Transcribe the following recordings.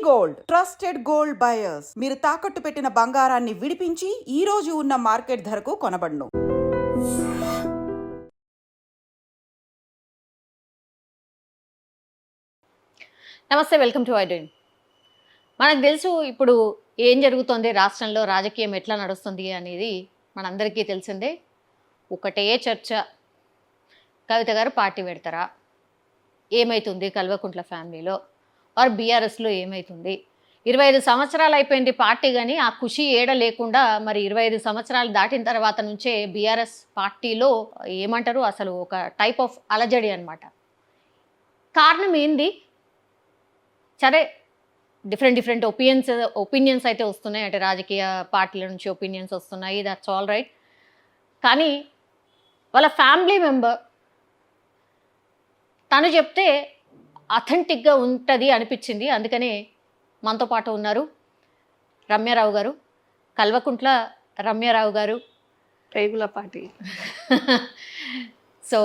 Gold trusted gold buyers మీరు తాకట్టు పెట్టిన బంగారాన్ని విడిపించి ఈ రోజు ఉన్న మార్కెట్ ధరకు కొనబడును. నమస్తే, వెల్కమ్ టు ఐడ్రీమ్. మనకు తెలుసు ఇప్పుడు ఏం జరుగుతోంది రాష్ట్రంలో, రాజకీయం ఎట్లా నడుస్తుంది అనేది మనందరికీ తెలిసిందే. ఒకటే చర్చ, కవిత గారు పార్టీ పెడతారా, ఏమవుతుంది కల్వకుంట్ల ఫ్యామిలీలో ఆర్ బీఆర్ఎస్లో ఏమవుతుంది. 25 సంవత్సరాలు అయిపోయింది పార్టీ, కానీ ఆ ఖుషి ఏడ లేకుండా మరి 25 సంవత్సరాలు దాటిన తర్వాత నుంచే బీఆర్ఎస్ పార్టీలో ఏమంటారు అసలు ఒక టైప్ ఆఫ్ అలజడి అనమాట. కారణం ఏంది? సరే, డిఫరెంట్ ఒపీనియన్స్ అయితే వస్తున్నాయి, అంటే రాజకీయ పార్టీల నుంచి ఒపీనియన్స్ వస్తున్నాయి, దట్స్ ఆల్ రైట్. కానీ వాళ్ళ ఫ్యామిలీ మెంబర్ తను చెప్తే అథెంటిక్గా ఉంటుంది అనిపించింది. అందుకనే మనతో పాటు ఉన్నారు రమ్యారావు గారు, కల్వకుంట్ల రమ్యారావు గారు, రెగ్యులర్ పార్టీ. సో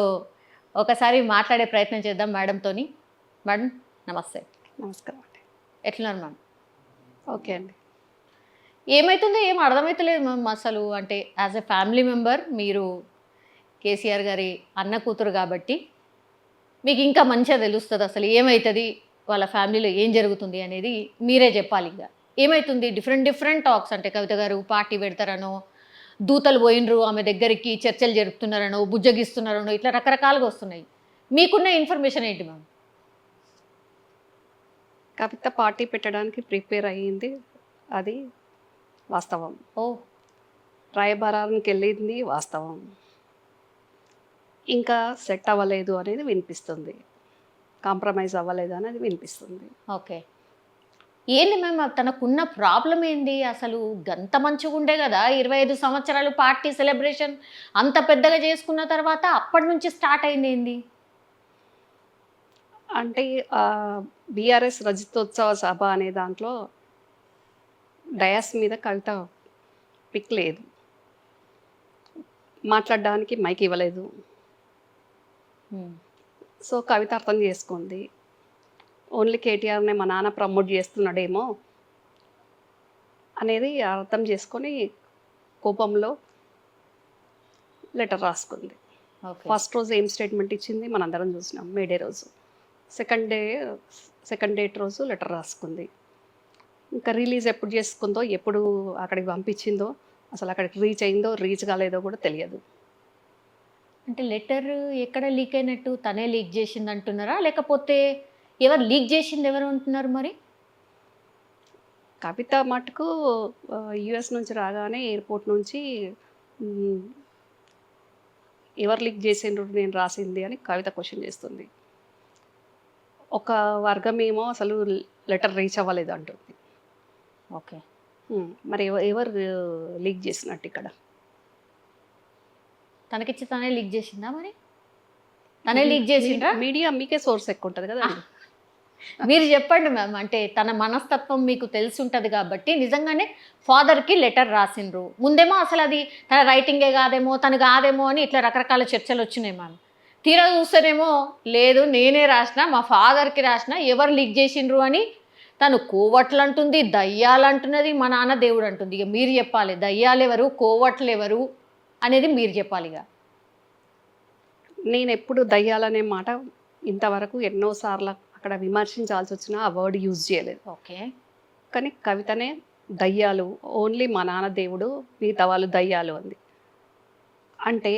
ఒకసారి మాట్లాడే ప్రయత్నం చేద్దాం మేడంతోని. మేడం నమస్తే. నమస్కారం అండి. ఎట్లున్నారు మ్యామ్? ఓకే అండి. ఏమవుతుందో ఏం అర్థమవుతలేదు మ్యామ్ అసలు. అంటే యాజ్ ఎ ఫ్యామిలీ మెంబర్ మీరు కేసీఆర్ గారి అన్న కూతురు కాబట్టి మీకు ఇంకా మంచిగా తెలుస్తుంది అసలు ఏమవుతుంది, వాళ్ళ ఫ్యామిలీలో ఏం జరుగుతుంది అనేది మీరే చెప్పాలి. ఇక ఏమవుతుంది? డిఫరెంట్ టాక్స్, అంటే కవిత గారు పార్టీ పెడతారనో, దూతలు పోయినరు ఆమె దగ్గరికి, చర్చలు జరుపుతున్నారనో, బుజ్జగిస్తున్నారనో, ఇట్లా రకరకాలుగా వస్తున్నాయి. మీకున్న ఇన్ఫర్మేషన్ ఏంటి మ్యామ్? కవిత పార్టీ పెట్టడానికి ప్రిపేర్ అయ్యింది, అది వాస్తవం. ఓ, రాయబారానికి వెళ్ళింది వాస్తవం. ఇంకా సెట్ అవ్వలేదు అనేది వినిపిస్తుంది, కాంప్రమైజ్ అవ్వలేదు అనేది వినిపిస్తుంది. ఓకే. ఏంది మ్యామ్ తనకున్న ప్రాబ్లం ఏంది అసలు? గంత మంచిగా ఉండే కదా 25 సంవత్సరాలు పార్టీ సెలబ్రేషన్ అంత పెద్దగా చేసుకున్న తర్వాత అప్పటి నుంచి స్టార్ట్ అయింది ఏంది? అంటే బీఆర్ఎస్ రజతోత్సవ సభ అనే దాంట్లో డయాస్ మీద కవిత పిక్ లేదు, మాట్లాడడానికి మైక్ ఇవ్వలేదు. సో కవిత అర్థం చేసుకుంది, ఓన్లీ కేటీఆర్నే మా నాన్న ప్రమోట్ చేస్తున్నాడేమో అనేది అర్థం చేసుకొని కోపంలో లెటర్ రాసుకుంది. ఫస్ట్ రోజు ఏం స్టేట్మెంట్ ఇచ్చింది మనందరం చూసినాం, మేడే రోజు. సెకండ్ డేట్ రోజు లెటర్ రాసుకుంది. ఇంకా రిలీజ్ ఎప్పుడు చేసుకుందో, ఎప్పుడు అక్కడికి పంపించిందో, అసలు అక్కడికి రీచ్ అయిందో రీచ్ కాలేదో కూడా తెలియదు. అంటే లెటర్ ఎక్కడ లీక్ అయినట్టు? తనే లీక్ చేసింది అంటున్నారా, లేకపోతే ఎవరు లీక్ చేసింది ఎవరు అంటున్నారు మరి? కవిత మటుకు యుఎస్ నుంచి రాగానే ఎయిర్పోర్ట్ నుంచి ఎవరు లీక్ చేసిండ్రు నేను రాసింది అని కవిత క్వశ్చన్ చేస్తుంది. ఒక వర్గం ఏమో అసలు లెటర్ రీచ్ అవ్వలేదు అంటుంది. ఓకే, మరి ఎవరు లీక్ చేసినట్టు? ఇక్కడ తనకిచ్చి తనే లీక్ చేసిందా? మరి తనే లీక్ చేసిండ్రా? మీడియా మీకే సోర్స్ ఎక్కువ ఉంటుంది కదా. మీరు చెప్పండి మ్యామ్, అంటే తన మనస్తత్వం మీకు తెలిసి ఉంటుంది కాబట్టి నిజంగానే ఫాదర్కి లెటర్ రాసిండ్రు. ముందేమో అసలు అది తన రైటింగే కాదేమో, తను కాదేమో అని ఇట్లా రకరకాల చర్చలు వచ్చినాయి మ్యామ్. తీరా చూస్తేనేమో లేదు నేనే రాసిన, మా ఫాదర్కి రాసిన, ఎవరు లీక్ చేసిండ్రు అని తను కోవట్లు అంటుంది, దయ్యాలు అంటున్నది, మా నాన్న దేవుడు అంటుంది. ఇక మీరు చెప్పాలి, దయ్యాలు ఎవరు, కోవట్లు ఎవరు అనేది మీరు చెప్పాలి. ఇక నేను ఎప్పుడు దయ్యాలనే మాట ఇంతవరకు ఎన్నోసార్లు అక్కడ విమర్శించాల్సి వచ్చినా ఆ వర్డ్ యూజ్ చేయలేదు. ఓకే, కానీ కవితనే దయ్యాలు, ఓన్లీ మా నాన్న దేవుడు, మిగతా వాళ్ళు దయ్యాలు అంది. అంటే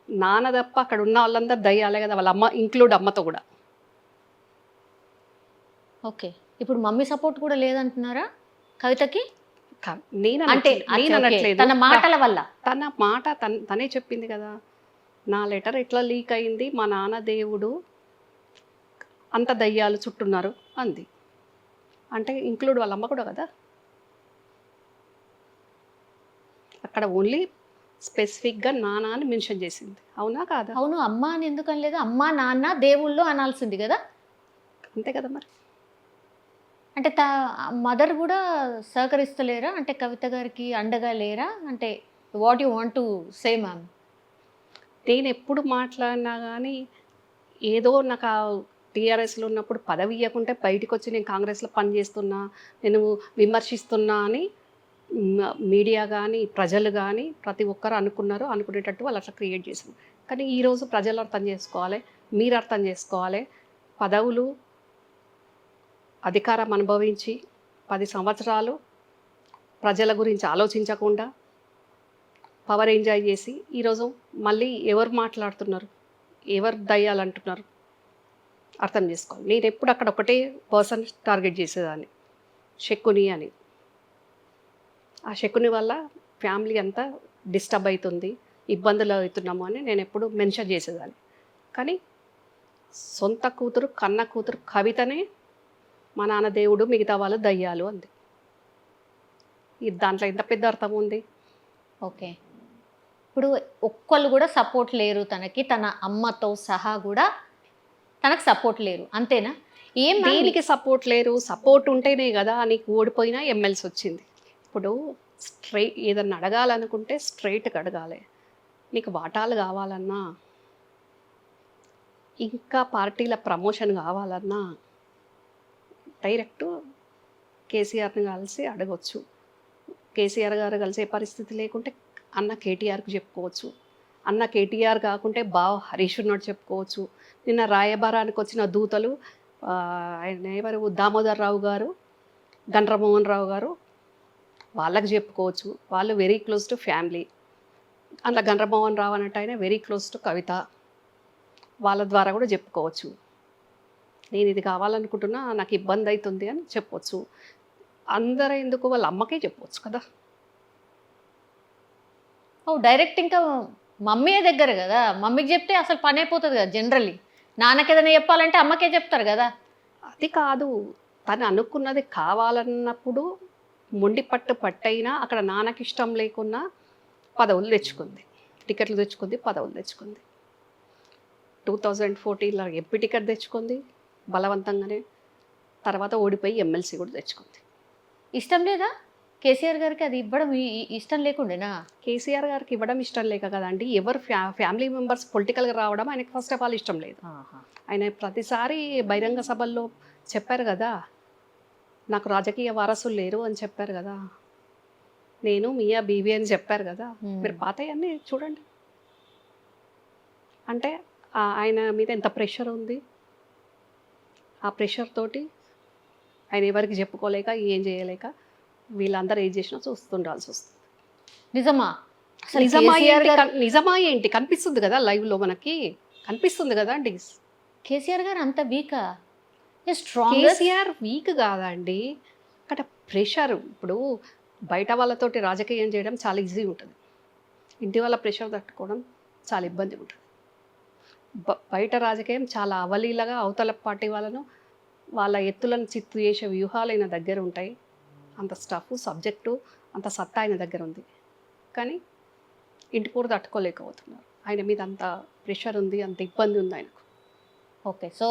నాన్న తప్ప అక్కడ ఉన్న వాళ్ళందరూ దయ్యాలే కదా, వాళ్ళ అమ్మ ఇంక్లూడ్, అమ్మతో కూడా. ఓకే, ఇప్పుడు మమ్మీ సపోర్ట్ కూడా లేదంటున్నారా కవితకి? నేను అంటే అనట్లేదు, తన మాటల వల్ల. తన మాట తనే చెప్పింది కదా, నా లెటర్ ఎట్లా లీక్ అయింది, మా నాన్న దేవుడు అంత దయ్యాలు చుట్టున్నారు అంది. అంటే ఇంక్లూడ్ వాళ్ళ అమ్మ కూడా కదా. అక్కడ ఓన్లీ స్పెసిఫిక్గా నాన్న అని మెన్షన్ చేసింది, అవునా కాదా? అవును, అమ్మ అని ఎందుకు అనలేదు? అమ్మ నాన్న దేవుళ్ళు అనాల్సింది కదా. అంతే కదా మరి. అంటే మదర్ కూడా సహకరిస్తలేరా? అంటే కవిత గారికి అండగా లేరా? అంటే what you want to say ma'am? నేను ఎప్పుడు మాట్లాడినా కానీ ఏదో నాకు టీఆర్ఎస్లో ఉన్నప్పుడు పదవి ఇవ్వకుంటే బయటకు వచ్చి నేను కాంగ్రెస్లో పనిచేస్తున్నా, నేను విమర్శిస్తున్నా అని మీడియా కానీ ప్రజలు కానీ ప్రతి ఒక్కరు అనుకున్నారు. అనుకునేటట్టు వాళ్ళు అట్లా క్రియేట్ చేశారు. కానీ ఈరోజు ప్రజలు అర్థం చేసుకోవాలి, మీరు అర్థం చేసుకోవాలి. పదవులు అధికారం అనుభవించి 10 సంవత్సరాలు ప్రజల గురించి ఆలోచించకుండా పవర్ ఎంజాయ్ చేసి ఈరోజు మళ్ళీ ఎవరు మాట్లాడుతున్నారు, ఎవరు దయ్యాలంటున్నారు అర్థం చేసుకోవాలి. నేను ఎప్పుడు అక్కడ ఒకటే పర్సన్ టార్గెట్ చేసేదాన్ని, శకుని అని. ఆ శకుని వల్ల ఫ్యామిలీ అంతా డిస్టర్బ్ అవుతుంది, ఇబ్బందులు అవుతున్నాము అని నేను ఎప్పుడు మెన్షన్ చేసేదాన్ని. కానీ సొంత కూతురు కన్న కూతురు కవితనే మా నాన్న దేవుడు మిగతా వాళ్ళు దయ్యాలు అంది. దాంట్లో ఎంత పెద్ద అర్థం ఉంది. ఓకే, ఇప్పుడు ఒక్కళ్ళు కూడా సపోర్ట్ లేరు తనకి, తన అమ్మతో సహా కూడా తనకు సపోర్ట్ లేరు, అంతేనా? ఏం దీనికి సపోర్ట్ లేరు. సపోర్ట్ ఉంటేనే కదా నీకు ఓడిపోయినా ఎమ్మెల్సీ వచ్చింది. ఇప్పుడు ఏదన్నా అడగాలనుకుంటే స్ట్రైట్గా అడగాలి. నీకు వాటాలు కావాలన్నా, ఇంకా పార్టీల ప్రమోషన్ కావాలన్నా డైరెక్ట్ కేసీఆర్ని కలిసి అడగవచ్చు. కేసీఆర్ గారు కలిసే పరిస్థితి లేకుంటే అన్న కేటీఆర్కి చెప్పుకోవచ్చు. అన్న కేటీఆర్ కాకుంటే బావ హరీష్ ఉన్నాడు చెప్పుకోవచ్చు. నిన్న రాయబారానికి వచ్చిన దూతలు ఆయన ఎవరు, దామోదర్ రావు గారు, గండ్రమోహన్ రావు గారు, వాళ్ళకి చెప్పుకోవచ్చు. వాళ్ళు వెరీ క్లోజ్ టు ఫ్యామిలీ. అందులో గండ్రమోహన్ రావు అన్నట్టు ఆయన వెరీ క్లోజ్ టు కవిత, వాళ్ళ ద్వారా కూడా చెప్పుకోవచ్చు. నేను ఇది కావాలనుకుంటున్నా, నాకు ఇబ్బంది అవుతుంది అని చెప్పవచ్చు. అందరూ ఎందుకు, వాళ్ళ అమ్మకే చెప్పవచ్చు కదా. డైరెక్ట్ ఇంకా మమ్మీ దగ్గర కదా, మమ్మీకి చెప్తే అసలు పని అయిపోతుంది కదా. జనరల్లీ నాన్నకి ఏదైనా చెప్పాలంటే అమ్మకే చెప్తారు కదా. అది కాదు, తను అనుకున్నది కావాలన్నప్పుడు మొండి పట్టయినా అక్కడ నాన్నకి ఇష్టం లేకున్నా పదవులు తెచ్చుకుంది, టికెట్లు తెచ్చుకుంది, పదవులు తెచ్చుకుంది. 2014లో ఎంపీ టికెట్ తెచ్చుకుంది బలవంతంగానే. తర్వాత ఓడిపోయి ఎమ్మెల్సీ కూడా తెచ్చుకుంది. ఇష్టం లేదా కేసీఆర్ గారికి అది ఇవ్వడం? ఇష్టం లేకుండేనా? కేసీఆర్ గారికి ఇవ్వడం ఇష్టం లేక కదండి. ఎవరు ఫ్యామిలీ మెంబర్స్ పొలిటికల్గా రావడం ఆయనకి ఫస్ట్ ఆఫ్ ఆల్ ఇష్టం లేదు. ఆయన ప్రతిసారి బహిరంగ సభల్లో చెప్పారు కదా, నాకు రాజకీయ వారసులు లేరు అని చెప్పారు కదా, నేను మియా బీబీ అని చెప్పారు కదా. మీరు పాతయన్నీ చూడండి. అంటే ఆయన మీద ఎంత ప్రెషర్ ఉంది. ఆ ప్రెషర్ తోటి ఆయన ఎవరికి చెప్పుకోలేక ఏం చేయలేక వీళ్ళందరూ ఏం చేసినా చూస్తుండాల్సి వస్తుంది. నిజమా? నిజమా ఏంటి కనిపిస్తుంది కదా, లైవ్లో మనకి కనిపిస్తుంది కదా అండి. కేసీఆర్ గారు అంత వీకా? కేసీఆర్ వీక్ కాదండి, అక్కడ ప్రెషర్. ఇప్పుడు బయట వాళ్ళతోటి రాజకీయం చేయడం చాలా ఈజీ ఉంటుంది, ఇంటి వాళ్ళ ప్రెషర్ తట్టుకోవడం చాలా ఇబ్బంది ఉంటుంది. బయట రాజకీయం చాలా అవలీలగా అవతల పార్టీ వాళ్ళను వాళ్ళ ఎత్తులను చిత్తు చేసే వ్యూహాలు ఆయన దగ్గర ఉంటాయి. అంత స్టఫ్ సబ్జెక్టు అంత సత్తా ఆయన దగ్గర ఉంది. కానీ ఇంటి కూడా తట్టుకోలేకపోతున్నారు. ఆయన మీద అంత ప్రెషర్ ఉంది, అంత ఇబ్బంది ఉంది ఆయనకు. ఓకే, సో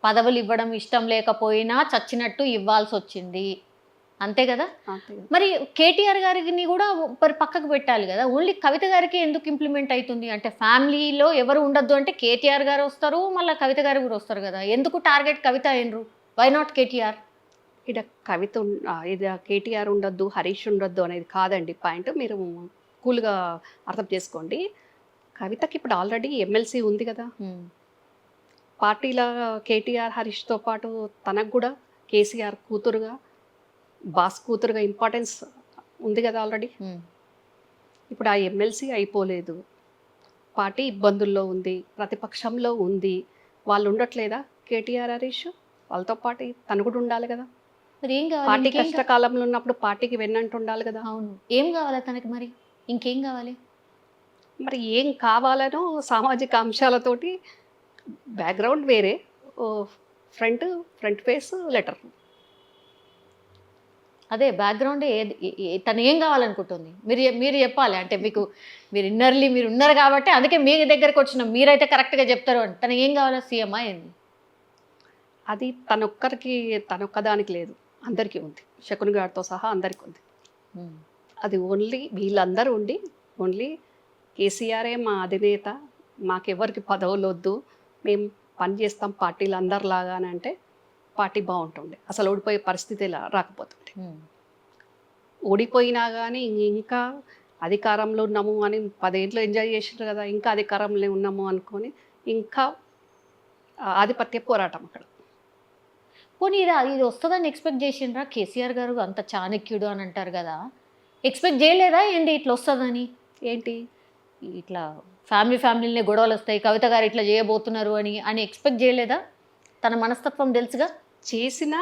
పదవులు ఇవ్వడం ఇష్టం లేకపోయినా చచ్చినట్టు ఇవ్వాల్సి వచ్చింది, అంతే కదా. మరి కేటీఆర్ గారిని కూడా మరి పక్కకు పెట్టాలి కదా. ఓన్లీ కవిత గారికి ఎందుకు ఇంప్లిమెంట్ అవుతుంది? అంటే ఫ్యామిలీలో ఎవరు ఉండొద్దు అంటే కేటీఆర్ గారు వస్తారు, మళ్ళీ కవిత గారు కూడా వస్తారు కదా. ఎందుకు టార్గెట్ కవిత అయినరు? Why not KTR? ఇక్కడ కవిత ఇది కేటీఆర్ ఉండొద్దు, హరీష్ ఉండొద్దు అనేది కాదండి పాయింట్. మీరు కూల్గా అర్థం చేసుకోండి. కవితకి ఇప్పుడు ఆల్రెడీ ఎమ్మెల్సీ ఉంది కదా. పార్టీల కేటీఆర్ హరీష్తో పాటు తనకు కూడా కేసీఆర్ కూతురుగా, బాస్ కూతురుగా ఇంపార్టెన్స్ ఉంది కదా ఆల్రెడీ. ఇప్పుడు ఆ ఎమ్మెల్సీ అయిపోలేదు, పార్టీ ఇబ్బందుల్లో ఉంది, ప్రతిపక్షంలో ఉంది. వాళ్ళు ఉండట్లేదా కేటీఆర్ హరీష్? వాళ్ళతో పాటు తను కూడా ఉండాలి కదా. మరి ఏం కావాలి? పార్టీ కష్టకాలంలో ఉన్నప్పుడు పార్టీకి వెన్నంటూ ఉండాలి కదా. అవును, ఏం కావాలా తనకి? మరి ఇంకేం కావాలి? మరి ఏం కావాలనో సామాజిక అంశాలతోటి బ్యాక్గ్రౌండ్ వేరే, ఫ్రంట్ ఫేస్ లెటర్. అదే బ్యాక్గ్రౌండ్ తను ఏం కావాలనుకుంటుంది మీరు చెప్పాలి. అంటే మీరు ఇన్నర్లీ మీరు ఉన్నారు కాబట్టి అందుకే మీ దగ్గరకు వచ్చినాం, మీరైతే కరెక్ట్గా చెప్తారు అని. తను ఏం కావాలో? సీఎం ఏంది? అది తనొక్కదానికి లేదు, అందరికీ ఉంది. శకుని గారితో సహా అందరికీ ఉంది. అది ఓన్లీ వీళ్ళందరూ ఉండి ఓన్లీ కేసీఆరే మా అధినేత, మాకెవరికి పదవులు వద్దు, మేము పని చేస్తాం పార్టీలు అందరిలాగా అని అంటే పార్టీ బాగుంటుండే, అసలు ఓడిపోయే పరిస్థితి రాకపోతుండే. ఓడిపోయినా కానీ ఇంకా అధికారంలో ఉన్నాము అని 10 ఏళ్ళు ఎంజాయ్ చేసినారు కదా, ఇంకా అధికారంలో ఉన్నాము అనుకొని ఇంకా ఆధిపత్య పోరాటం అక్కడ. పోనీ ఇది వస్తుందని ఎక్స్పెక్ట్ చేసిండ్రా? కేసీఆర్ గారు అంత చాణక్యుడు అని అంటారు కదా, ఎక్స్పెక్ట్ చేయలేదా ఏంటి ఇట్లా వస్తుందని? ఏంటి ఇట్లా ఫ్యామిలీనే గొడవలు వస్తాయి, కవిత గారు ఇట్లా చేయబోతున్నారు అని అని ఎక్స్పెక్ట్ చేయలేదా? తన మనస్తత్వం తెలుసుగా. చేసిన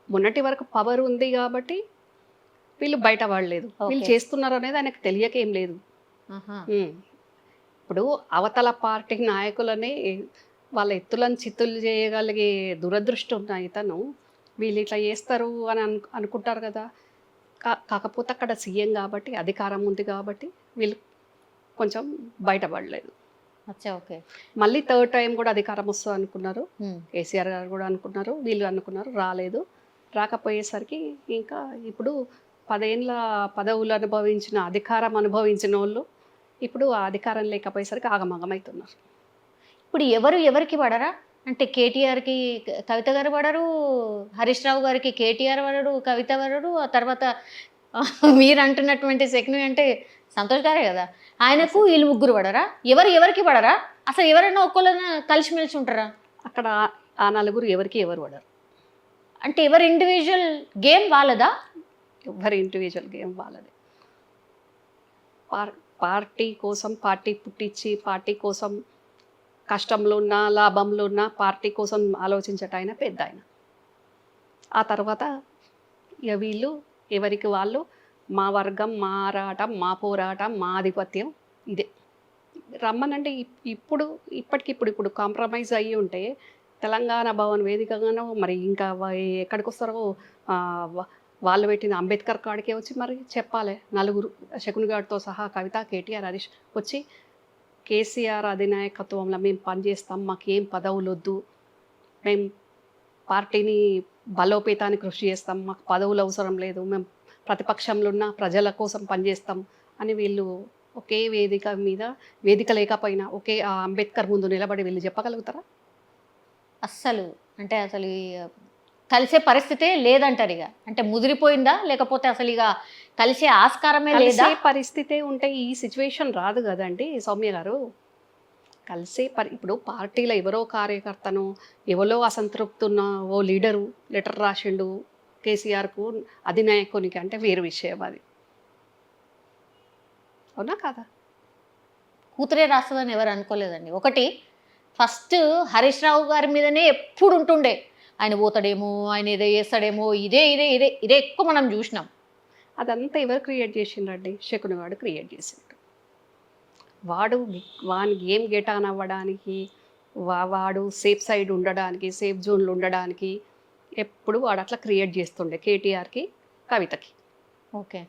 మొన్నటి వరకు పవర్ ఉంది కాబట్టి వీళ్ళు బయట పడలేదు, వీళ్ళు చేస్తున్నారు అనేది ఆయనకు తెలియక ఏం లేదు. ఇప్పుడు అవతల పార్టీ నాయకులని వాళ్ళ ఎత్తులను చిత్తులు చేయగలిగే దురదృష్టం ఉన్న ఇతను వీళ్ళు ఇట్లా చేస్తారు అని అనుకుంటారు కదా. కాకపోతే అక్కడ సీఎం కాబట్టి అధికారం ఉంది కాబట్టి వీళ్ళు కొంచెం బయటపడలేదు. ఓకే. మళ్ళీ థర్డ్ టైం కూడా అధికారం వస్తుంది అనుకున్నారు, కేసీఆర్ గారు కూడా అనుకున్నారు, వీళ్ళు అనుకున్నారు, రాలేదు. రాకపోయేసరికి ఇంకా ఇప్పుడు 10 ఏళ్ళ పదవులు అనుభవించిన అధికారం అనుభవించిన వాళ్ళు ఇప్పుడు ఆ అధికారం లేకపోయేసరికి ఆగమగమవుతున్నారు. ఇప్పుడు ఎవరికి పడరా అంటే కేటీఆర్కి కవిత గారు పడరు, హరీష్ రావు గారికి కేటీఆర్ పడరు, కవిత పడరు, ఆ తర్వాత మీరు అంటున్నటువంటి శకుని అంటే సంతోష్ గారే కదా, ఆయనకు వీళ్ళు ముగ్గురు పడరా? ఎవరికి పడరా? అసలు ఎవరైనా ఒక్కళ్ళైనా కలిసిమెలిసి ఉంటారా అక్కడ? ఆ నలుగురు ఎవరు పడరు. అంటే ఎవరి ఇండివిజువల్ గేమ్ వాళ్ళదా? ఎవరి ఇండివిజువల్ గేమ్ వాళ్ళది. పార్టీ కోసం పార్టీ పుట్టించి పార్టీ కోసం కష్టంలో ఉన్నా లాభంలో ఉన్నా పార్టీ కోసం ఆలోచించట ఆయన పెద్ద ఆయన. ఆ తర్వాత ఇక వీళ్ళు ఎవరికి వాళ్ళు మా వర్గం, మా ఆరాటం, మా పోరాటం, మా ఆధిపత్యం ఇదే. రమ్మనంటే ఇప్పటికిప్పుడు కాంప్రమైజ్ అయ్యి ఉంటే తెలంగాణ భవన్ వేదికగానో మరి ఇంకా ఎక్కడికి వస్తారో వాళ్ళు పెట్టిన అంబేద్కర్ కాడికే వచ్చి మరి చెప్పాలి నలుగురు, శకుని గారితో సహా కవిత, కేటీఆర్, హరీష్ వచ్చి కేసీఆర్ అధినాయకత్వంలో మేము పనిచేస్తాం, మాకేం పదవులు వద్దు, మేము పార్టీని బలోపేతానికి కృషి చేస్తాం, మాకు పదవులు అవసరం లేదు, మేము ప్రతిపక్షంలో ఉన్న ప్రజల కోసం పనిచేస్తాం అని వీళ్ళు ఒకే వేదిక లేకపోయినా ఒకే అంబేద్కర్ ముందు నిలబడి వీళ్ళు చెప్పగలుగుతారా? అస్సలు కలిసే పరిస్థితే లేదంటారు. ఇక అంటే ముదిరిపోయిందా, లేకపోతే అసలు ఇక కలిసే ఆస్కారమే లేదా? పరిస్థితే ఉంటే ఈ సిచ్యువేషన్ రాదు కదండి సౌమ్య గారు. ఇప్పుడు పార్టీలో ఎవరో కార్యకర్తను ఎవరో అసంతృప్తున్న ఓ లీడరు లెటర్ రాసిండు కేసీఆర్కు అధినాయకునికి అంటే వేరు విషయం అది, అవునా కాదా? కూతురే రాస్తుందని ఎవరు అనుకోలేదండి. ఒకటి ఫస్ట్ హరీష్ రావు గారి మీదనే ఎప్పుడు ఉంటుండే, ఆయన పోతాడేమో, ఆయన ఏదో చేస్తాడేమో, ఇదే ఎక్కువ మనం చూసినాం. అదంతా ఎవరు క్రియేట్ చేసిండ్రండి? శకుని వాడు క్రియేట్ చేసిండు. వాని గేమ్ గెట్ ఆన్ అవ్వడానికి, వాడు సేఫ్ సైడ్ ఉండడానికి, సేఫ్ జోన్లు ఉండడానికి ఎప్పుడు వాడు అట్లా క్రియేట్ చేస్తుండే కేటీఆర్కి, కవితకి. ఓకే,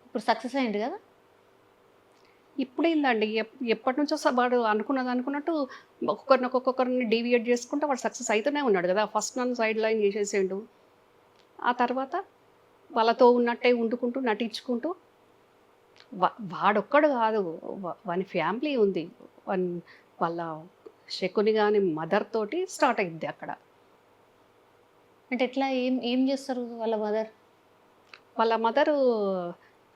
ఇప్పుడు సక్సెస్ అయ్యింది కదా. ఇప్పుడేందండి, ఎప్పటి నుంచో వాడు అనుకున్నట్టు ఒక్కొక్కరిని డీవియేట్ చేసుకుంటూ వాడు సక్సెస్ అవుతూనే ఉన్నాడు కదా. ఫస్ట్ నన్ను సైడ్ లైన్ చేసేసిండు, ఆ తర్వాత వాళ్ళతో ఉన్నట్టే వండుకుంటూ నటించుకుంటూ వాడొక్కడు కాదు, వాని ఫ్యామిలీ ఉంది, వాళ్ళ శకుని కానీ మదర్ తోటి స్టార్ట్ అయింది అక్కడ. అంటే ఎట్లా ఏం చేస్తారు వాళ్ళ మదరు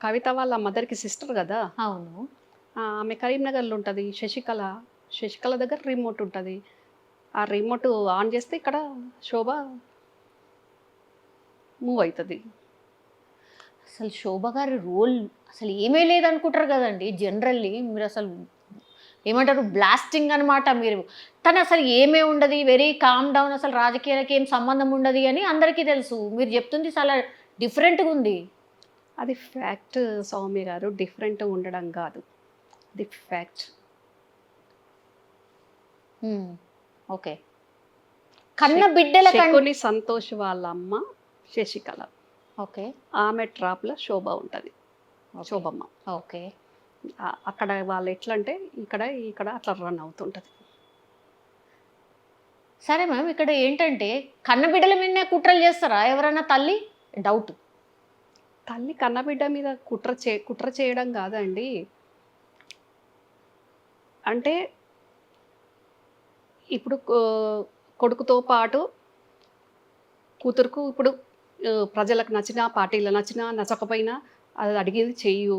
కవిత వాళ్ళ మదర్కి సిస్టర్ కదా. అవును. ఆమె కరీంనగర్లో ఉంటుంది. శశికళ దగ్గర రిమోట్ ఉంటుంది. ఆ రిమోట్ ఆన్ చేస్తే ఇక్కడ శోభ మూవ్ అవుతుంది. అసలు శోభ గారి రోల్ అసలు ఏమీ లేదనుకుంటారు కదండి జనరల్లీ. మీరు అసలు ఏమంటారు, బ్లాస్టింగ్ అనమాట. మీరు తను అసలు ఏమే ఉండదు, వెరీ కామ్ డౌన్, అసలు రాజకీయాలకి ఏం సంబంధం ఉండదు అని అందరికీ తెలుసు. మీరు చెప్తుంది చాలా డిఫరెంట్గా ఉంది. అది ఫ్యాక్ట్ సౌమ్య గారు, డిఫరెంట్ ఉండడం కాదు, అది ఫ్యాక్ట్. ఓకే. కన్న బిడ్డల శకుని సంతోష్ వాళ్ళ అమ్మ శశికళ. ఓకే. ఆమె ట్రాప్లో శోభ ఉంటుంది, శోభమ్మ. ఓకే. అక్కడ వాళ్ళు ఎట్లా అంటే ఇక్కడ అట్లా రన్ అవుతుంటుంది. సరే మ్యామ్, ఇక్కడ ఏంటంటే కన్న బిడ్డల మీదనే కుట్రలు చేస్తారా ఎవరైనా? తల్లి డౌట్. తల్లి కన్నబిడ్డ మీద కుట్ర చేయడం కాదండి. అంటే ఇప్పుడు కొడుకుతో పాటు కూతురుకు ఇప్పుడు ప్రజలకు నచ్చినా పార్టీలు నచ్చినా నచ్చకపోయినా అది అడిగేది చెయ్యు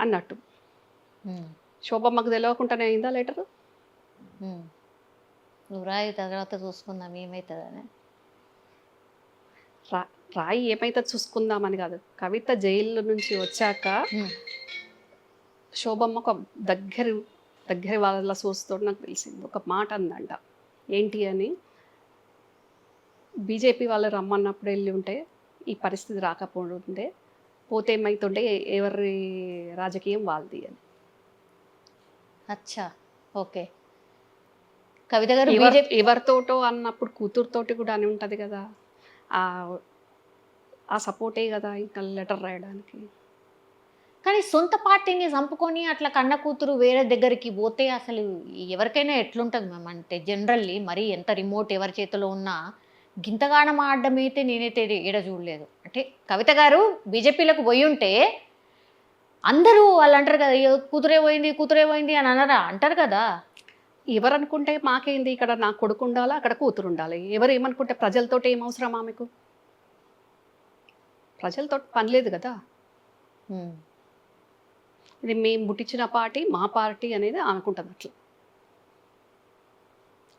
అన్నట్టు. ఉమ్, శోభమ్మకు తెలియకుండానే అయిందా లెటరు? ఉమ్. నువ్వు రాయి తర్వాత చూసుకుందాం ఏమవుతుందని. రాయి ఏమైతే చూసుకుందామని కాదు, కవిత జైలు నుంచి వచ్చాక ఉమ్, శోభమ్మ ఒక దగ్గర వాళ్ళ సోర్స్తో నాకు తెలిసింది, ఒక మాట అందంట. ఏంటి అని, బీజేపీ వాళ్ళు రమ్మన్నప్పుడు వెళ్ళి ఉంటే ఈ పరిస్థితి రాకపోతుండే, పోతే ఏమైతుండే, ఎవరి రాజకీయం వాళ్ళది అని. అచ్చా, ఓకే. కవిత గారు బీజేపీ ఎవరితోటో అన్నప్పుడు కూతురుతోటి కూడా అని ఉంటుంది కదా, ఆ సపోర్టే కదా ఇంకా లెటర్ రాయడానికి. కానీ సొంత పార్టీని చంపుకొని అట్లా కన్న కూతురు వేరే దగ్గరికి పోతే అసలు ఎవరికైనా ఎట్లుంటుంది మ్యామ్? అంటే జనరల్లీ మరి ఎంత రిమోట్ ఎవరి చేతిలో ఉన్నా గింతగానం ఆడడం అయితే నేనైతే ఏడ చూడలేదు. అంటే కవిత గారు బీజేపీలకు పోయి ఉంటే అందరూ వాళ్ళు అంటారు కదా, "అయ్యో, కూతురే పోయింది అని అనరా?" అంటారు కదా. ఎవరు అనుకుంటే మాకేంది, ఇక్కడ నా కొడుకు ఉండాలా, అక్కడ కూతురు ఉండాలి. ఎవరు ఏమనుకుంటే ప్రజలతోటి ఏం అవసరం ఆమెకు? ప్రజలతో పని లేదు కదా. ఉమ్, ఇది మేము పుట్టించిన పార్టీ, మా పార్టీ అనేది అనుకుంటుంది. అట్లా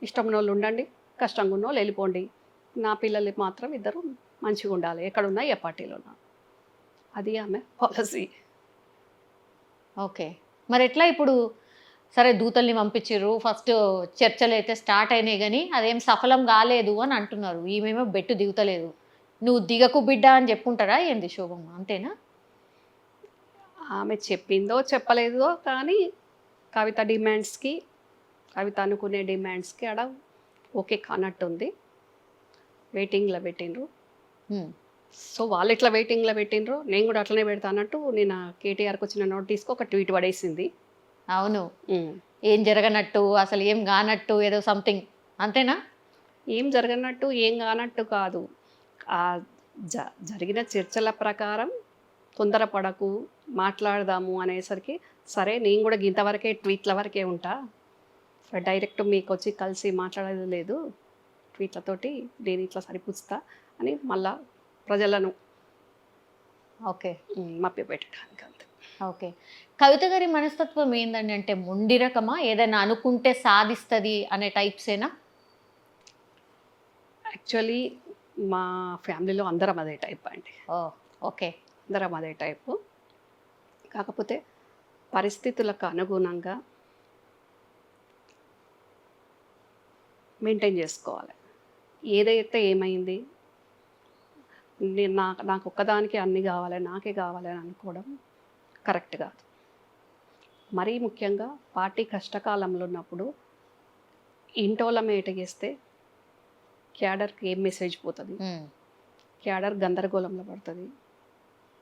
ఇష్టం ఉన్న వాళ్ళు ఉండండి, కష్టంగా ఉన్న వాళ్ళు వెళ్ళిపోండి, నా పిల్లలు మాత్రం ఇద్దరు మంచిగా ఉండాలి, ఎక్కడున్నా ఏ పార్టీలో ఉన్నా, అది ఆమె పాలసీ. ఓకే. మరి ఎట్లా ఇప్పుడు? సరే, దూతల్ని పంపించారు, ఫస్ట్ చర్చలు అయితే స్టార్ట్ అయినాయి, కానీ అదేం సఫలం కాలేదు అని అంటున్నారు. ఈమెమో బెట్టు దిగుతలేదు. నువ్వు దిగకు బిడ్డ అని చెప్పుంటారా ఏంది శోభమ్మ? అంతేనా? ఆమె చెప్పిందో చెప్పలేదో కానీ కవిత డిమాండ్స్కి, కవిత అనుకునే డిమాండ్స్కి ఆడ ఓకే కానట్టుంది. వెయిటింగ్లో పెట్టిండ్రు. ఉమ్, సో వాళ్ళు ఎట్లా వెయిటింగ్లో పెట్టిండ్రు, నేను కూడా అట్లనే పెడతా అన్నట్టు నేను కేటీఆర్కి వచ్చిన నోటీస్కి ఒక ట్వీట్ పడేసింది. అవును. ఏం జరగనట్టు, అసలు ఏం కానట్టు, ఏదో సంథింగ్, అంతేనా? ఏం జరగనట్టు ఏం కానట్టు కాదు, ఆ జరిగిన చర్చల ప్రకారం తొందరపడకు, మాట్లాడదాము అనేసరికి సరే నేను కూడా ఇంతవరకే ట్వీట్ల వరకే ఉంటా, డైరెక్ట్ మీకు వచ్చి కలిసి మాట్లాడేది లేదు, ట్వీట్లతోటి నేను ఇట్లా సరిపుచ్చుతా అని మళ్ళా ప్రజలను ఓకే, మభ్యపెట్టడానికి అంతే. ఓకే. కవిత గారి మనస్తత్వం ఏందండి? అంటే మొండి రకమా, ఏదైనా అనుకుంటే సాధిస్తుంది అనే టైప్సేనా? యాక్చువల్లీ మా ఫ్యామిలీలో అందరం అదే టైప్ అండి. ఓ, ఓకే. అందరం అదే టైపు. కాకపోతే పరిస్థితులకు అనుగుణంగా మెయింటైన్ చేసుకోవాలి. ఏదైతే ఏమైంది, నేను నాకు ఒక్కదానికి అన్నీ కావాలి, నాకే కావాలి అని అనుకోవడం కరెక్ట్ కాదు. మరీ ముఖ్యంగా పార్టీ కష్టకాలంలో ఉన్నప్పుడు ఇంటోళ్ళ మేట చేస్తే క్యాడర్కి ఏం మెసేజ్ పోతుంది, క్యాడర్ గందరగోళంలో పడుతుంది,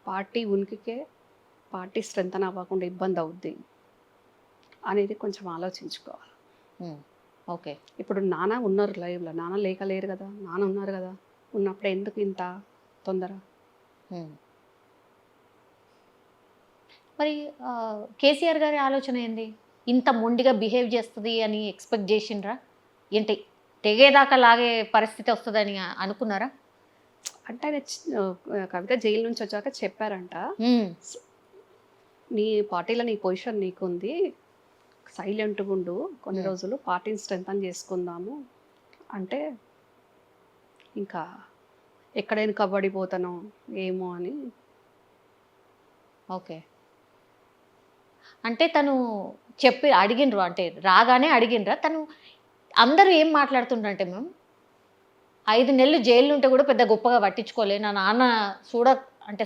పార్టీ ఉనికికే, పార్టీ స్ట్రెంగ్తన్ అవ్వకుండా ఇబ్బంది అవుద్ది అనేది కొంచెం ఆలోచించుకోవాలి. ఓకే. ఇప్పుడు నాన్న ఉన్నారు లైవ్లో, నాన్న లేరు కదా, నాన్న ఉన్నారు కదా, ఉన్నప్పుడు ఎందుకు ఇంత తొందర? మరి కేసీఆర్ గారి ఆలోచన ఏంది? ఇంత మొండిగా బిహేవ్ చేస్తుంది అని ఎక్స్పెక్ట్ చేసిండ్రా ఏంటి? తెగేదాకా లాగే పరిస్థితి వస్తుందని అనుకున్నారా? అంటే ఆయన కవిత జైలు నుంచి వచ్చాక చెప్పారంట, నీ పార్టీలో నీ పొజిషన్ నీకుంది, సైలెంట్గా ఉండు కొన్ని రోజులు, పార్టీని స్ట్రెంగ్తన్ చేసుకుందాము అంటే ఇంకా ఎక్కడైనా కబడిపోతానో ఏమో అని. ఓకే. అంటే తను అడిగినరు, అంటే రాగానే అడిగినరా? తను అందరూ ఏం మాట్లాడుతుండ్రంటే, మేము 5 నెలలు జైలు ఉంటే కూడా పెద్ద గొప్పగా పట్టించుకోలే, నా నాన్న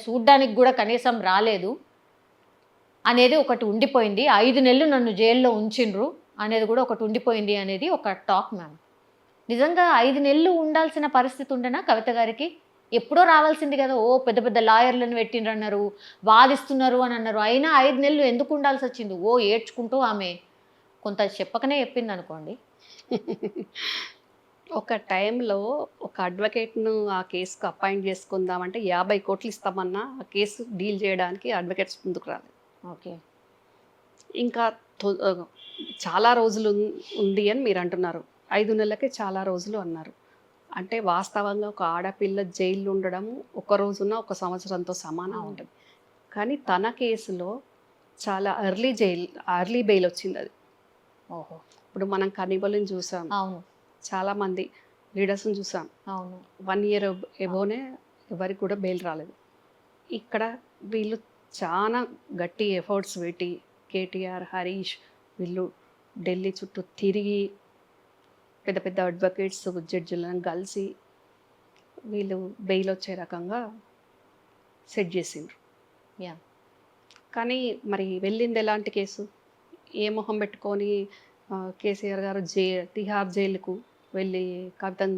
చూడ్డానికి కూడా కనీసం రాలేదు అనేది ఒకటి ఉండిపోయింది, 5 నెలలు నన్ను జైల్లో ఉంచిండ్రు అనేది కూడా ఒకటి ఉండిపోయింది అనేది ఒక టాక్ మ్యామ్. నిజంగా 5 నెలలు ఉండాల్సిన పరిస్థితి ఉండేనా కవిత గారికి? ఎప్పుడో రావాల్సింది కదా. ఓ పెద్ద పెద్ద లాయర్లను పెట్టిండ్రు అన్నారు, వాదిస్తున్నారు అని అన్నారు, అయినా 5 నెలలు ఎందుకు ఉండాల్సి వచ్చింది? ఓ ఏడ్చుకుంటూ ఆమె కొంత చెప్పకనే చెప్పింది అనుకోండి. ఒక టైంలో ఒక అడ్వకేట్ను ఆ కేసుకు అపాయింట్ చేసుకుందామంటే 50 కోట్లు ఇస్తామన్నా ఆ కేసు డీల్ చేయడానికి అడ్వకేట్స్ ముందుకు రాలేదు. ఓకే. ఇంకా చాలా రోజులు ఉంది అని మీరు అంటున్నారు. 5 నెలలకే చాలా రోజులు అన్నారు. అంటే వాస్తవంగా ఒక ఆడపిల్ల జైల్లో ఉండడం ఒక రోజున ఒక సంవత్సరంతో సమానం ఉంటుంది. కానీ తన కేసులో చాలా ఎర్లీ బెయిల్ వచ్చింది అది. ఓహో. ఇప్పుడు మనం కనిబల్ని చూసాం, అవును. చాలామంది లీడర్స్ని చూసాం, అవును. 1 ఇయర్ ఎబోనే ఎవరికి కూడా బెయిల్ రాలేదు. ఇక్కడ వీళ్ళు చాలా గట్టి ఎఫర్ట్స్ పెట్టి కేటీఆర్, హరీష్ వీళ్ళు ఢిల్లీ చుట్టూ తిరిగి పెద్ద పెద్ద అడ్వకేట్స్ జడ్జిలను కలిసి వీళ్ళు బెయిల్ వచ్చే రకంగా సెట్ చేసిండ్రు. యా. కానీ మరి వెళ్ళింది ఎలాంటి కేసు? ఏ మొహం పెట్టుకొని కేసీఆర్ గారు తిహార్ జైలుకు వెళ్ళి కవితను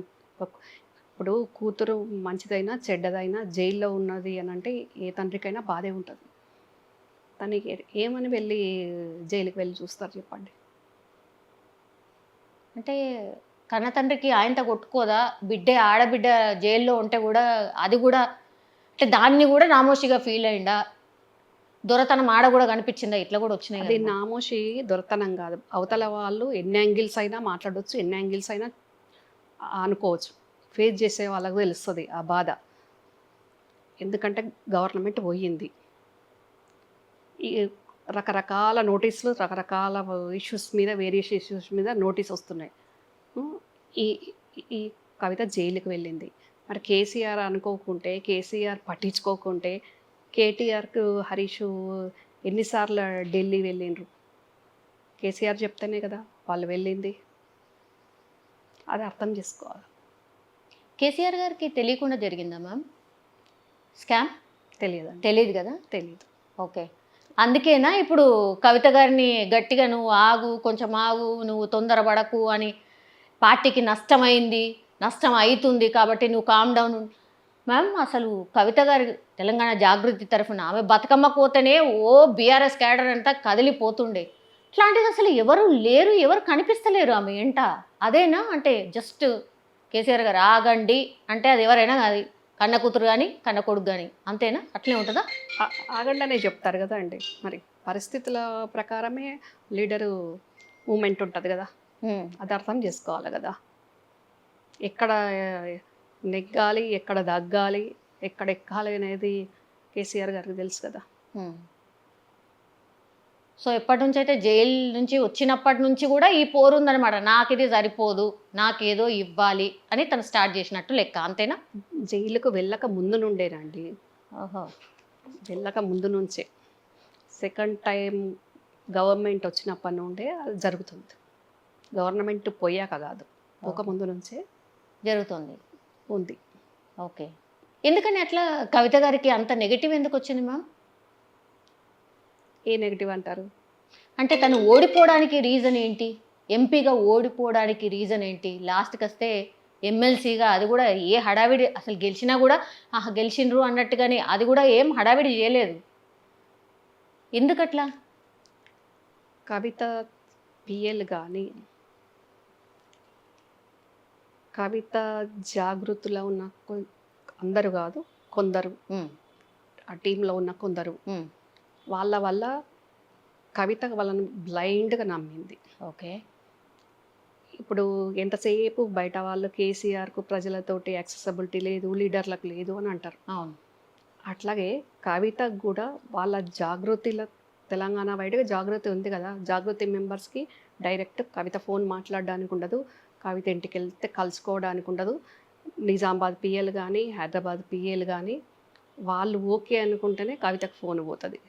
ఇప్పుడు కూతురు మంచిదైనా చెడ్డదైనా జైల్లో ఉన్నది అని అంటే ఏ తండ్రికైనా బాధే ఉంటుంది. తనకి ఏమని వెళ్ళి జైలుకి వెళ్ళి చూస్తారు చెప్పండి? అంటే కన్న తండ్రికి ఆయనతో కొట్టుకోదా? ఆడబిడ్డ జైల్లో ఉంటే కూడా అది కూడా అంటే దాన్ని కూడా నామోషిగా ఫీల్ అయిందా? దొరతనం ఆడ కూడా కనిపించిందా? ఇట్లా కూడా వచ్చినాయి అది కదా. నామోషి దొరతనం కాదు. అవతల వాళ్ళు ఎన్ని యాంగిల్స్ అయినా మాట్లాడవచ్చు, ఎన్ని యాంగిల్స్ అయినా అనుకోవచ్చు. ఫేస్ చేసే వాళ్ళకు తెలుస్తుంది ఆ బాధ. ఎందుకంటే గవర్నమెంట్ పోయింది, ఈ రకరకాల నోటీసులు, రకరకాల ఇష్యూస్ మీద, వేరియస్ ఇష్యూస్ మీద నోటీస్ వస్తున్నాయి. ఈ ఈ కవిత జైలుకి వెళ్ళింది. మరి కేసీఆర్ అనుకోకుంటే, కేసీఆర్ పట్టించుకోకుంటే, కేటీఆర్కు హరీష్ ఎన్నిసార్లు ఢిల్లీ వెళ్ళిండ్రు? కేసీఆర్ చెప్తేనే కదా వాళ్ళు వెళ్ళింది. అది అర్థం చేసుకోవాలి. కేసీఆర్ గారికి తెలియకుండా జరిగిందా మ్యామ్ స్కామ్? తెలియదండి, తెలియదు కదా. తెలియదు. ఓకే. అందుకేనా ఇప్పుడు కవిత గారిని గట్టిగా నువ్వు ఆగు, కొంచెం ఆగు, నువ్వు తొందరపడకు అని, పార్టీకి నష్టమైంది, నష్టం అవుతుంది కాబట్టి నువ్వు కామ్ డౌన్. మ్యామ్ అసలు కవిత గారి తెలంగాణ జాగృతి తరఫున ఆమె బతుకమ్మ పోతేనే ఓ బీఆర్ఎస్ క్యాడర్ అంతా కదిలిపోతుండే. ఇట్లాంటిది అసలు ఎవరు లేరు, ఎవరు కనిపిస్తలేరు ఆమె ఎంట. అదేనా అంటే జస్ట్ కేసీఆర్ గారు ఆగండి అంటే అది ఎవరైనా అది కన్న కూతురు కానీ కన్న కొడుకు కానీ అంతేనా? అట్లే ఉంటుందా? ఆగండనే చెప్తారు కదా అండి. మరి పరిస్థితుల ప్రకారమే లీడరు మూమెంట్ ఉంటుంది కదా, అది అర్థం చేసుకోవాలి కదా. ఎక్కడ నెగ్గాలి, ఎక్కడ దగ్గాలి, ఎక్కడ ఎక్కాలి అనేది కేసీఆర్ గారికి తెలుసు కదా. సో ఎప్పటి నుంచి అయితే జైలు నుంచి వచ్చినప్పటి నుంచి కూడా ఈ పోరు ఉందనమాట. నాకు ఇది సరిపోదు, నాకేదో ఇవ్వాలి అని తను స్టార్ట్ చేసినట్టు లెక్క, అంతేనా? జైలుకు వెళ్ళక ముందు నుండేనండి. ఓహో. వెళ్ళక ముందు నుంచే, సెకండ్ టైం గవర్నమెంట్ వచ్చినప్పటి నుండే అది జరుగుతుంది. గవర్నమెంట్ పోయాక కాదు, ఒక ముందు నుంచే జరుగుతుంది ఉంది. ఓకే. ఎందుకని అట్లా కవిత గారికి అంత నెగిటివ్ ఎందుకు వచ్చింది మ్యామ్? ఏ నెగిటివ్ అంటారు? అంటే తను ఓడిపోవడానికి రీజన్ ఏంటి? ఎంపీగా ఓడిపోవడానికి రీజన్ ఏంటి? లాస్ట్కి వస్తే ఎమ్మెల్సీగా అది కూడా ఏ హడావిడి, అసలు గెలిచినా కూడా గెలిచిండ్రు అన్నట్టుగానే అది కూడా ఏం హడావిడి చేయలేదు. ఎందుకట్లా? కవిత పిఎల్ కానీ, కవిత జాగృతిలో ఉన్న అందరూ కాదు, కొందరు ఆ టీంలో ఉన్న కొందరు వాళ్ళ వల్ల కవిత వాళ్ళని బ్లైండ్గా నమ్మింది. ఓకే. ఇప్పుడు ఎంతసేపు బయట వాళ్ళు కేసీఆర్కు ప్రజలతోటి యాక్సెసిబిలిటీ లేదు, లీడర్లకు లేదు అని అంటారు. అవును. అట్లాగే కవితకు కూడా వాళ్ళ జాగృతిలో, తెలంగాణ వైడ్గా జాగృతి ఉంది కదా, జాగృతి మెంబర్స్కి డైరెక్ట్ కవిత ఫోన్ మాట్లాడడానికి ఉండదు, కవిత ఇంటికి వెళ్తే కలుసుకోవడానికి ఉండదు. నిజామాబాద్ పిఎల్ కానీ, హైదరాబాద్ పిఎల్ కానీ వాళ్ళు ఓకే అనుకుంటేనే కవితకు ఫోన్ పోతుంది.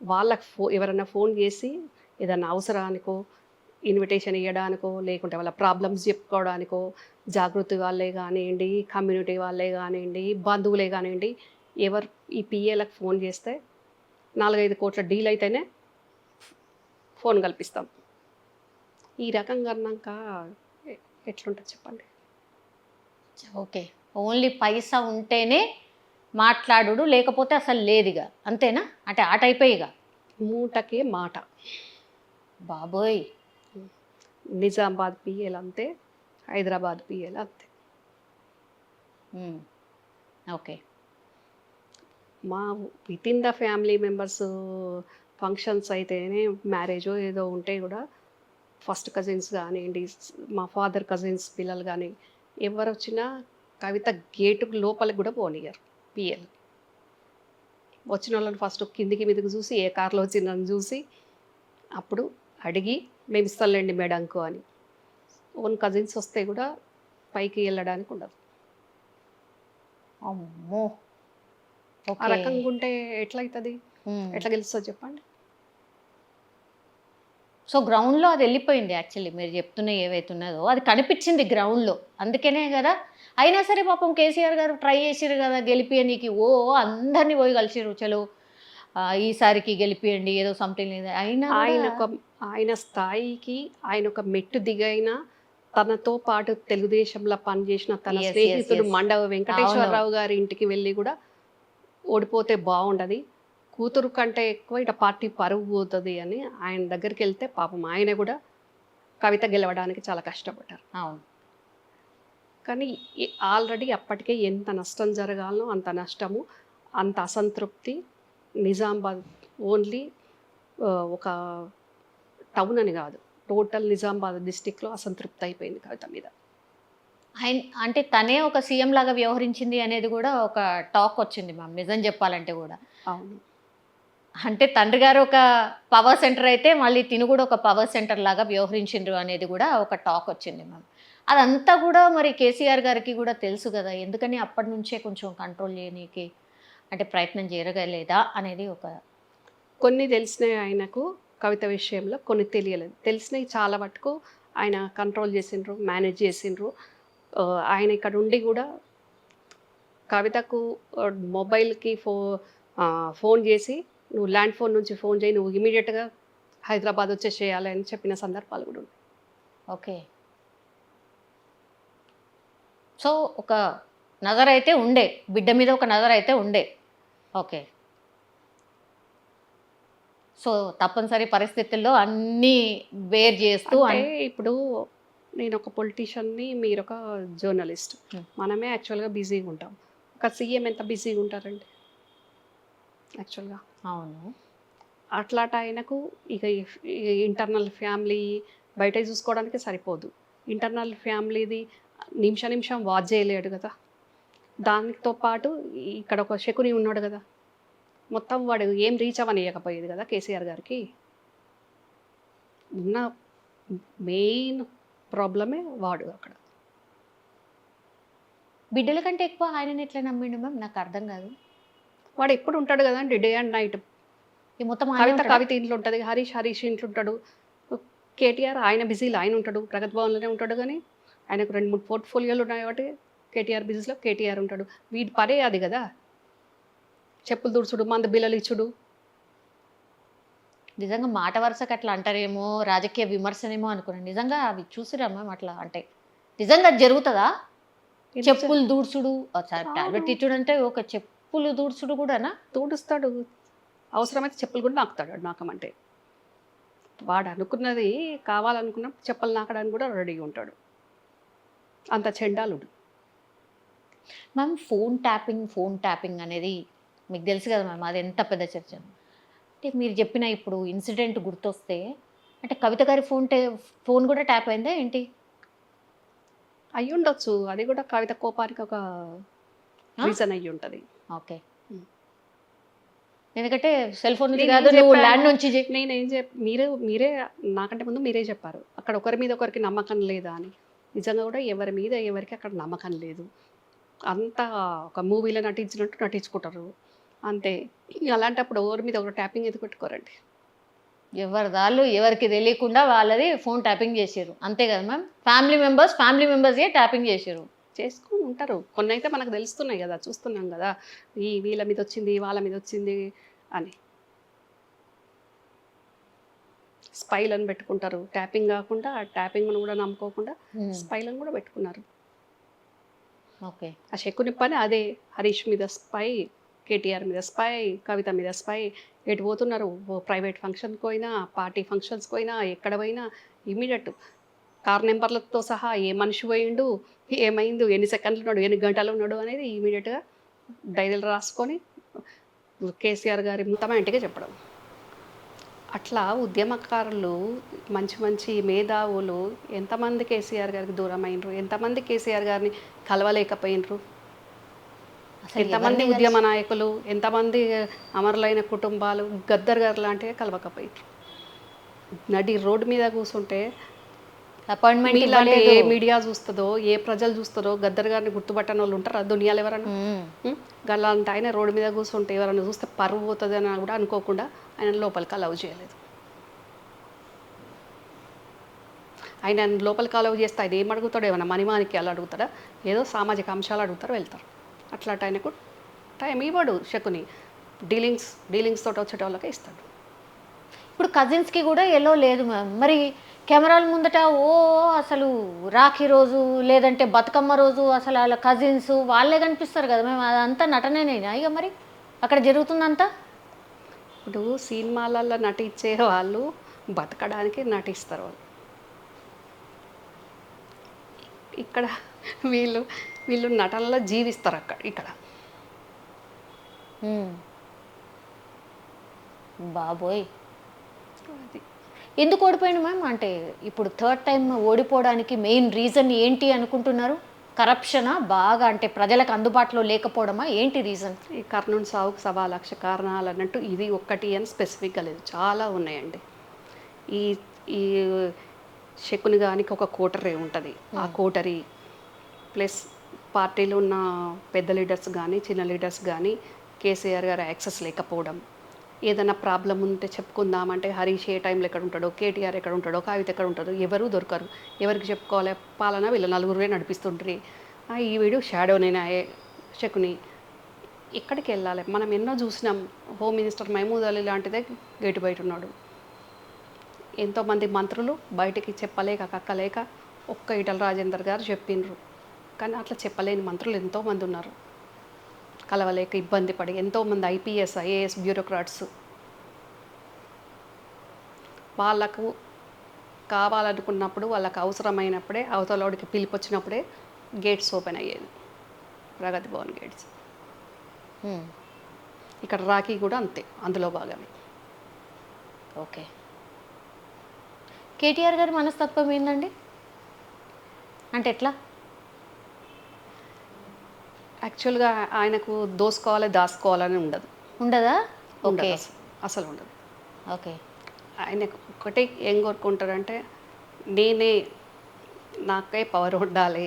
వాళ్ళకు ఎవరైనా ఫోన్ చేసి ఏదైనా అవసరానికో, ఇన్విటేషన్ ఇవ్వడానికో, లేకుంటే వాళ్ళ ప్రాబ్లమ్స్ చెప్పుకోవడానికో, జాగృతి వాళ్ళే కానివ్వండి, కమ్యూనిటీ వాళ్ళే కానివ్వండి, బంధువులే కానివ్వండి, ఎవరు ఈ పిఏలకు ఫోన్ చేస్తే 4-5 కోట్ల డీల్ అయితేనే ఫోన్ కల్పిస్తాం. ఈ రకంగా అన్నాక ఎట్లుంటుంది చెప్పండి? ఓకే. ఓన్లీ పైసా ఉంటేనే మాట్లాడు, లేకపోతే అసలు లేదుగా, అంతేనా? అంటే ఆ టైపే ఇక మూటకే మాట. బాబోయ్. నిజామాబాద్ పిఎల్ అంతే, హైదరాబాద్ పిఎల్ అంతే. ఓకే. మా with in the family members functions అయితేనే మ్యారేజో ఏదో ఉంటే కూడా ఫస్ట్ కజిన్స్ కానివ్వండి, మా ఫాదర్ కజిన్స్ పిల్లలు కానీ ఎవరు వచ్చినా కవిత గేటు లోపలికి కూడా పోనీయరు పిఎల్. వచ్చిన వాళ్ళని ఫస్ట్ కిందికి మీదకి చూసి ఏ కార్లో వచ్చిందని చూసి అప్పుడు అడిగి మేము ఇస్తాంలేండి మేడంకు అని. ఓన్ కజిన్స్ వస్తే కూడా పైకి వెళ్ళడానికి ఉండదు. అమ్మో. ఆ ఓకే. రకంగా ఉంటే ఎట్లయితుంది, ఉమ్. ఎట్లా గెలుస్తుంది చెప్పండి. సో గ్రౌండ్లో అది వెళ్ళిపోయింది. యాక్చువల్లీ మీరు చెప్తున్న ఏవైతే ఉన్నదో అది కనిపించింది గ్రౌండ్లో, అందుకనే కదా. అయినా సరే పాపం కేసీఆర్ గారు ట్రై చేసిరు కదా గెలిపియనీకి. అందరినీ పోయి కలిసిరు, చలో ఈసారికి గెలిపియండి ఏదో సంథింగ్. అయినా ఆయన కూడా ఒక ఆయన స్థాయికి ఆయన ఒక మెట్టు దిగైన తనతో పాటు తెలుగుదేశంలో పనిచేసిన తన Yes, yes, స్నేహితుడు yes. మండవ వెంకటేశ్వరరావు గారి ఇంటికి వెళ్ళి కూడా ఓడిపోతే బాగుండదు, కూతురు కంటే ఎక్కువ ఇట పార్టీ పరువు పోతుంది అని ఆయన దగ్గరికి వెళ్తే పాపం ఆయన కూడా కవిత గెలవడానికి చాలా కష్టపడ్డారు. అవును. కానీ ఆల్రెడీ అప్పటికే ఎంత నష్టం జరగాలనో అంత నష్టము, అంత అసంతృప్తి. నిజామాబాద్ ఓన్లీ ఒక టౌన్ అని కాదు, టోటల్ నిజామాబాద్ డిస్టిక్లో అసంతృప్తి అయిపోయింది కవిత మీద. ఆయన అంటే తనే ఒక సీఎం లాగా వ్యవహరించింది అనేది కూడా ఒక టాక్ వచ్చింది మ్యామ్, నిజం చెప్పాలంటే కూడా. అవును, అంటే తండ్రి గారు ఒక పవర్ సెంటర్ అయితే మళ్ళీ తిను కూడా ఒక పవర్ సెంటర్ లాగా వ్యవహరించిండ్రు అనేది కూడా ఒక టాక్ వచ్చింది మ్యామ్. అదంతా కూడా మరి కేసీఆర్ గారికి కూడా తెలుసు కదా, ఎందుకని అప్పటి నుంచే కొంచెం కంట్రోల్ చేయనీకి అంటే ప్రయత్నం జరగలేదా అనేది ఒక. కొన్ని తెలిసినాయి ఆయనకు కవిత విషయంలో, కొన్ని తెలియలేదు. తెలిసినవి చాలా మటుకు ఆయన కంట్రోల్ చేసిండ్రు, మేనేజ్ చేసిండ్రు. ఆయన ఇక్కడ ఉండి కూడా కవితకు మొబైల్కి ఫోన్ చేసి నువ్వు ల్యాండ్ ఫోన్ నుంచి ఫోన్ చేయి, నువ్వు ఇమీడియట్గా హైదరాబాద్ వచ్చేసేయాలి అని చెప్పిన సందర్భాలు కూడా ఉన్నాయి. ఓకే. సో ఒక నజర్ అయితే ఉండే, బిడ్డ మీద ఒక నజర్ అయితే ఉండే. ఓకే. సో తప్పనిసరి పరిస్థితుల్లో అన్నీ బేర్ చేస్తూ అంటే ఇప్పుడు నేను ఒక పొలిటీషియన్ని, మీరు ఒక జర్నలిస్ట్, మనమే యాక్చువల్గా బిజీగా ఉంటాం. ఒక సీఎం ఎంత బిజీగా ఉంటారండి యాక్చువల్గా. అవును. అట్లాంటి ఆయనకు ఇక ఇంటర్నల్ ఫ్యామిలీ బయట చూసుకోవడానికి సరిపోదు, ఇంటర్నల్ ఫ్యామిలీది నిమిషం వాచ్ చేయలేడు కదా. దానితో పాటు ఇక్కడ ఒక శకుని ఉన్నాడు కదా, మొత్తం వాడు ఏం రీచ్ అవ్వనియకపోయేది కదా కేసీఆర్ గారికి. ఉన్న మెయిన్ ప్రాబ్లమే వాడు అక్కడ. బిడ్డల కంటే ఎక్కువ ఆయనని ఎట్లా నమ్మిండు మ్యామ్, నాకు అర్థం కాదు. వాడు ఎప్పుడు ఉంటాడు కదండి, డే అండ్ నైట్. ఈ మొత్తం కవిత ఇంట్లో ఉంటుంది, హరీష్ ఇంట్లో ఉంటాడు, కేటీఆర్ ఆయన బిజీలో ఆయన ఉంటాడు, ప్రగతి భవన్లోనే ఉంటాడు. కానీ ఆయనకు 2-3 పోర్ట్ఫోలియోలు ఉన్నాయి కాబట్టి కేటీఆర్ బిజినెస్లో కేటీఆర్ ఉంటాడు. వీడి పరే అది కదా, చెప్పులు తుడుచుడు, మంద బిల్లలు ఇచ్చుడు. నిజంగా మాట వరుసకు అట్లా అంటారేమో, రాజకీయ విమర్శనేమో అనుకున్నాను. నిజంగా అవి చూసిరా మ్యామ్ అట్లా అంటే నిజంగా అది జరుగుతుందా? చెప్పులు దూడ్చుడు, టాబ్లెట్ ఇచ్చుడు అంటే ఒక చెప్పులు దూడ్చుడు కూడానా? తూడుస్తాడు, అవసరమైతే చెప్పులు కూడా నాకుతాడు. నాకమంటే వాడు అనుకున్నది కావాలనుకున్నప్పుడు చెప్పులు నాకడానికి కూడా రెడీగా ఉంటాడు, అంత చెండాలుడు. మ్యామ్ ఫోన్ ట్యాపింగ్ అనేది మీకు తెలుసు కదా మ్యామ్, అది ఎంత పెద్ద చర్చ. అంటే మీరు చెప్పిన ఇప్పుడు ఇన్సిడెంట్ గుర్తొస్తే, అంటే కవిత గారి ఫోన్ కూడా ట్యాప్ అయిందా ఏంటి? అయ్యి ఉండొచ్చు, అది కూడా కవిత కోపానికి ఒక రీజన్ అయ్యి ఉంటుంది. ఓకే. ఎందుకంటే సెల్ ఫోన్ నుంచి నేను కాదు, ఏం నువ్వు చెప్పాను? ల్యాండ్ నుంచి నేనేం మీరే నాకంటే ముందు మీరే చెప్పారు అక్కడ ఒకరి మీద ఒకరికి నమ్మకం లేదా అని. నిజంగా కూడా ఎవరి మీద ఎవరికి అక్కడ నమ్మకం లేదు. అంతా ఒక మూవీలో నటించినట్టు నటించుకుంటారు అంతే. అలాంటప్పుడు ఎవరి మీద ఒక ట్యాపింగ్ ఎందుకు పెట్టుకోరండి? ఎవరి దాళ్ళు ఎవరికి తెలియకుండా వాళ్ళది ఫోన్ ట్యాపింగ్ చేసారు, అంతే కదా మ్యామ్. ఫ్యామిలీ మెంబర్స్ ట్యాపింగ్ చేసారు, చేసుకుని ఉంటారు. కొన్ని అయితే మనకు తెలుస్తున్నాయి కదా, చూస్తున్నాం కదా, వీళ్ళ మీద వచ్చింది వాళ్ళ మీద వచ్చింది అని. స్పైలను పెట్టుకుంటారు, ట్యాపింగ్ కాకుండా ఆ ట్యాపింగ్ను కూడా నమ్ముకోకుండా స్పైలను కూడా పెట్టుకున్నారు. ఓకే. ఆ శకుని పని అదే, హరీష్ మీద స్పై, కేటీఆర్ మీద స్పై, కవిత మీద స్పై. ఎటు పోతున్నారు, ప్రైవేట్ ఫంక్షన్కి పోయినా, పార్టీ ఫంక్షన్స్కి పోయినా, ఎక్కడ పోయినా ఇమీడియట్ కార్ నెంబర్లతో సహా ఏ మనిషి పోయిండు, ఏమైంది, ఎన్ని సెకండ్లు ఉన్నాడు, ఎన్ని గంటలు ఉన్నాడు అనేది అట్లా ఉద్యమకారులు మంచి మంచి మేధావులు ఎంతమంది కేసీఆర్ గారికి దూరం అయినరు, ఎంతమంది కేసీఆర్ గారిని కలవలేకపోయినరు, అసలు ఎంతమంది ఎవరిని ఉద్యమ నాయకులు, ఎంతమంది అమరులైన కుటుంబాలు గద్దర్ గారు లాంటివే కలవకపోయినరు. నడి రోడ్డు మీద కూర్చుంటే అపాయింట్మెంట్ మీలాంటి ఇవ్వలేదు. ఏ మీడియా చూస్తుందో, ఏ ప్రజలు చూస్తుందో గద్దర్ గారిని గుర్తుపట్టని వాళ్ళు ఉంటారు ఆ దునియాలో ఎవరన్నా? గల్లాంటి ఆయన రోడ్డు మీద కూర్చుంటే ఎవరైనా చూస్తే పరువు పోతుంది అని కూడా అనుకోకుండా ఆయన లోపలికి అలౌ చేయలేదు. ఆయన లోపలికి అలౌ చేస్తే ఆయన ఏం అడుగుతాడు? ఏమైనా మణిమాణిక్యాలు అడుగుతాడా? ఏదో సామాజిక అంశాలు అడుగుతారు, వెళ్తారు. అట్లాంటి ఆయనకు టైం ఇవ్వడు. శకుని డీలింగ్స్ తోటి వచ్చే వాళ్ళకే ఇస్తాడు. ఇప్పుడు కజిన్స్కి కూడా ఎల్లో లేదు మ్యామ్. మరి కెమెరాల ముందట అసలు రాఖీ రోజు లేదంటే బతుకమ్మ రోజు అసలు వాళ్ళ కజిన్స్ వాళ్ళే కనిపిస్తారు కదా మేము. అదంతా నటనేనేనా ఇక మరి అక్కడ జరుగుతుందంతా? ఇప్పుడు సినిమాలలో నటించే వాళ్ళు బతకడానికి నటిస్తారు. వాళ్ళు ఇక్కడ వీళ్ళు నటనలో జీవిస్తారు ఇక్కడ. బాబోయ్, అది ఎందుకు ఓడిపోయింది మ్యామ్? అంటే ఇప్పుడు థర్డ్ టైం ఓడిపోవడానికి మెయిన్ రీజన్ ఏంటి అనుకుంటున్నారు? కరప్షనా బాగా, అంటే ప్రజలకు అందుబాటులో లేకపోవడమా, ఏంటి రీజన్? ఈ కర్నూలు సావుకు 1,00,000 కారణాలు అన్నట్టు ఇది ఒక్కటి అని స్పెసిఫిక్గా లేదు, చాలా ఉన్నాయండి. ఈ ఈ శకుని గానికి ఒక కోటరీ ఉంటుంది. ఆ కోటరీ ప్లస్ పార్టీలో ఉన్న పెద్ద లీడర్స్ కానీ చిన్న లీడర్స్ కానీ కేసీఆర్ గారు యాక్సెస్ లేకపోవడం, ఏదైనా ప్రాబ్లం ఉంటే చెప్పుకుందామంటే హరీష్ ఏ టైంలో ఎక్కడ ఉంటాడో, కేటీఆర్ ఎక్కడ ఉంటాడో, కవిత ఎక్కడ ఉంటాడో ఎవరూ దొరకరు. ఎవరికి చెప్పుకోవాలి? పాలన వీళ్ళ నలుగురే నడిపిస్తుంటారు. ఈ వీడు షాడోనేనా శకుని, ఎక్కడికి వెళ్ళాలి? మనం ఎన్నో చూసినాం. హోమ్ మినిస్టర్ మహమూద్ అలీ లాంటిదే గేటు బయట ఉన్నాడు. ఎంతోమంది మంత్రులు బయటికి చెప్పలేక కక్కలేక ఒక్క ఈటల రాజేందర్ గారు చెప్పిండ్రు. కానీ అట్లా చెప్పలేని మంత్రులు ఎంతోమంది ఉన్నారు. కలవలేక ఇబ్బంది పడి ఎంతోమంది ఐపీఎస్ ఐఏఎస్ బ్యూరోక్రాట్స్ వాళ్ళకు కావాలనుకున్నప్పుడు, వాళ్ళకు అవసరమైనప్పుడే, అవతలోడికి పిలుపు వచ్చినప్పుడే గేట్స్ ఓపెన్ అయ్యేది, ప్రగతి భవన్ గేట్స్. ఇక్కడ రాఖీ కూడా అంతే, అందులో భాగమే. ఓకే, కేటీఆర్ గారి మనస్తత్వం ఏందండి? అంటే ఎట్లా? యాక్చువల్గా ఆయనకు దోసుకోవాలి దాచుకోవాలని ఉండదు. ఉండదా? ఓకే, అసలు ఉండదు. ఓకే. ఆయనకు ఒకటే ఏం కోరుకుంటాడంటే నాకే పవర్ ఉండాలి,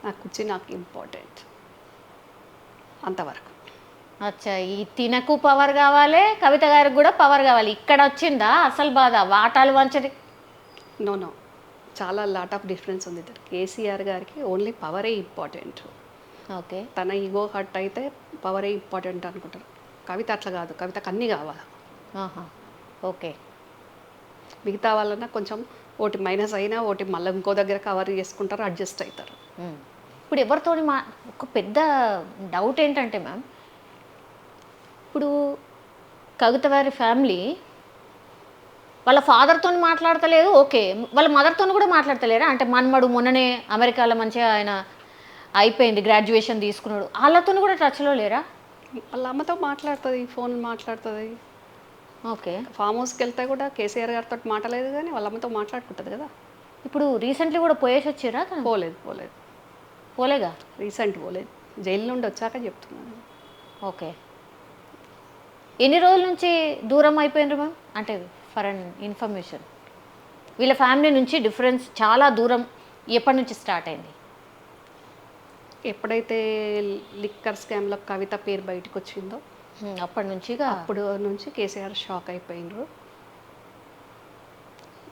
నాకు వచ్చి నాకు ఇంపార్టెంట్, అంతవరకు. అచ్చా, ఈ తినకు పవర్ కావాలి, కవిత గారికి కూడా పవర్ కావాలి. ఇక్కడ వచ్చిందా అసలు బాధ? వాటాలు వంచది. నో చాలా లాట్ ఆఫ్ డిఫరెన్స్ ఉంది. కేసీఆర్ గారికి ఓన్లీ పవరే ఇంపార్టెంట్. ఓకే, తన ఈగో హట్ అయితే పవరే ఇంపార్టెంట్ అనుకుంటారు. కవిత అట్లా కాదు, కవితకు అన్నీ కావాలి. ఓకే. మిగతా వాళ్ళన్నా కొంచెం ఒకటి మైనస్ అయినా ఒకటి మళ్ళీ ఇంకో దగ్గర కవర్ చేసుకుంటారు, అడ్జస్ట్ అవుతారు. ఇప్పుడు ఎవరితోని ఒక పెద్ద డౌట్ ఏంటంటే మ్యామ్, ఇప్పుడు కవిత వారి ఫ్యామిలీ వాళ్ళ ఫాదర్తో మాట్లాడతలేదు, ఓకే, వాళ్ళ మదర్తో కూడా మాట్లాడతలేరా? అంటే మన్మడు మొన్ననే అమెరికాలో మంచిగా ఆయన అయిపోయింది, గ్రాడ్యుయేషన్ తీసుకున్నాడు, వాళ్ళతో కూడా టచ్లో లేరా? వాళ్ళ అమ్మతో మాట్లాడుతుంది, ఫోన్ మాట్లాడుతుంది. ఓకే, ఫామ్ హౌస్కి వెళ్తే కూడా కేసీఆర్ గారితో మాట్లాడలేదు, కానీ వాళ్ళ అమ్మతో మాట్లాడుకుంటుంది కదా. ఇప్పుడు రీసెంట్లీ కూడా పోయేసి వచ్చిరా? పోలేగా, రీసెంట్ పోలేదు, జైలు నుండి వచ్చాక చెప్తున్నాను. ఓకే, ఎన్ని రోజుల నుంచి దూరం అయిపోయినారు మ్యామ్? అంటే ఫర్ అన్ ఇన్ఫర్మేషన్, వీళ్ళ ఫ్యామిలీ నుంచి డిఫరెన్స్ చాలా దూరం ఎప్పటి నుంచి స్టార్ట్ అయింది? ఎప్పుడైతే లిక్కర్ స్కామ్లో కవిత పేరు బయటకు వచ్చిందో అప్పటి నుంచి అప్పుడు నుంచి కేసీఆర్ షాక్ అయిపోయినారు.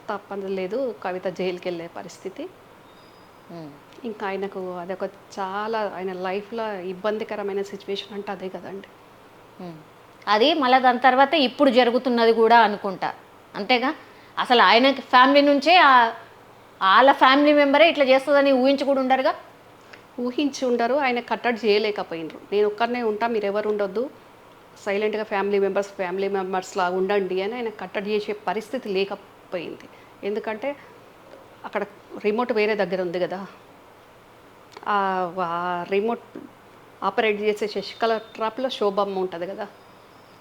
తప్పదు లేదు, కవిత జైలుకి వెళ్ళే పరిస్థితి. ఇంకా ఆయనకు అదొక చాలా ఆయన లైఫ్లో ఇబ్బందికరమైన సిచ్యువేషన్ అంటే అదే కదండి. అది మళ్ళీ దాని తర్వాత ఇప్పుడు జరుగుతున్నది కూడా అనుకుంటా, అంతేగా? అసలు ఆయన ఫ్యామిలీ నుంచే వాళ్ళ ఫ్యామిలీ మెంబరే ఇట్లా చేస్తుందని ఊహించి కూడా ఉండరుగా? ఊహించి ఉండరు, ఆయన కట్టడి చేయలేకపోయినరు. నేను ఒక్కరినే ఉంటా, మీరు ఎవరు ఉండొద్దు, సైలెంట్గా ఫ్యామిలీ మెంబర్స్లా ఉండండి అని ఆయన కట్టడి చేసే పరిస్థితి లేకపోయింది. ఎందుకంటే అక్కడ రిమోట్ వేరే దగ్గర ఉంది కదా, ఆ రిమోట్ ఆపరేట్ చేసే శశికళ ట్రాప్లో శోభమ్మ ఉంటుంది కదా,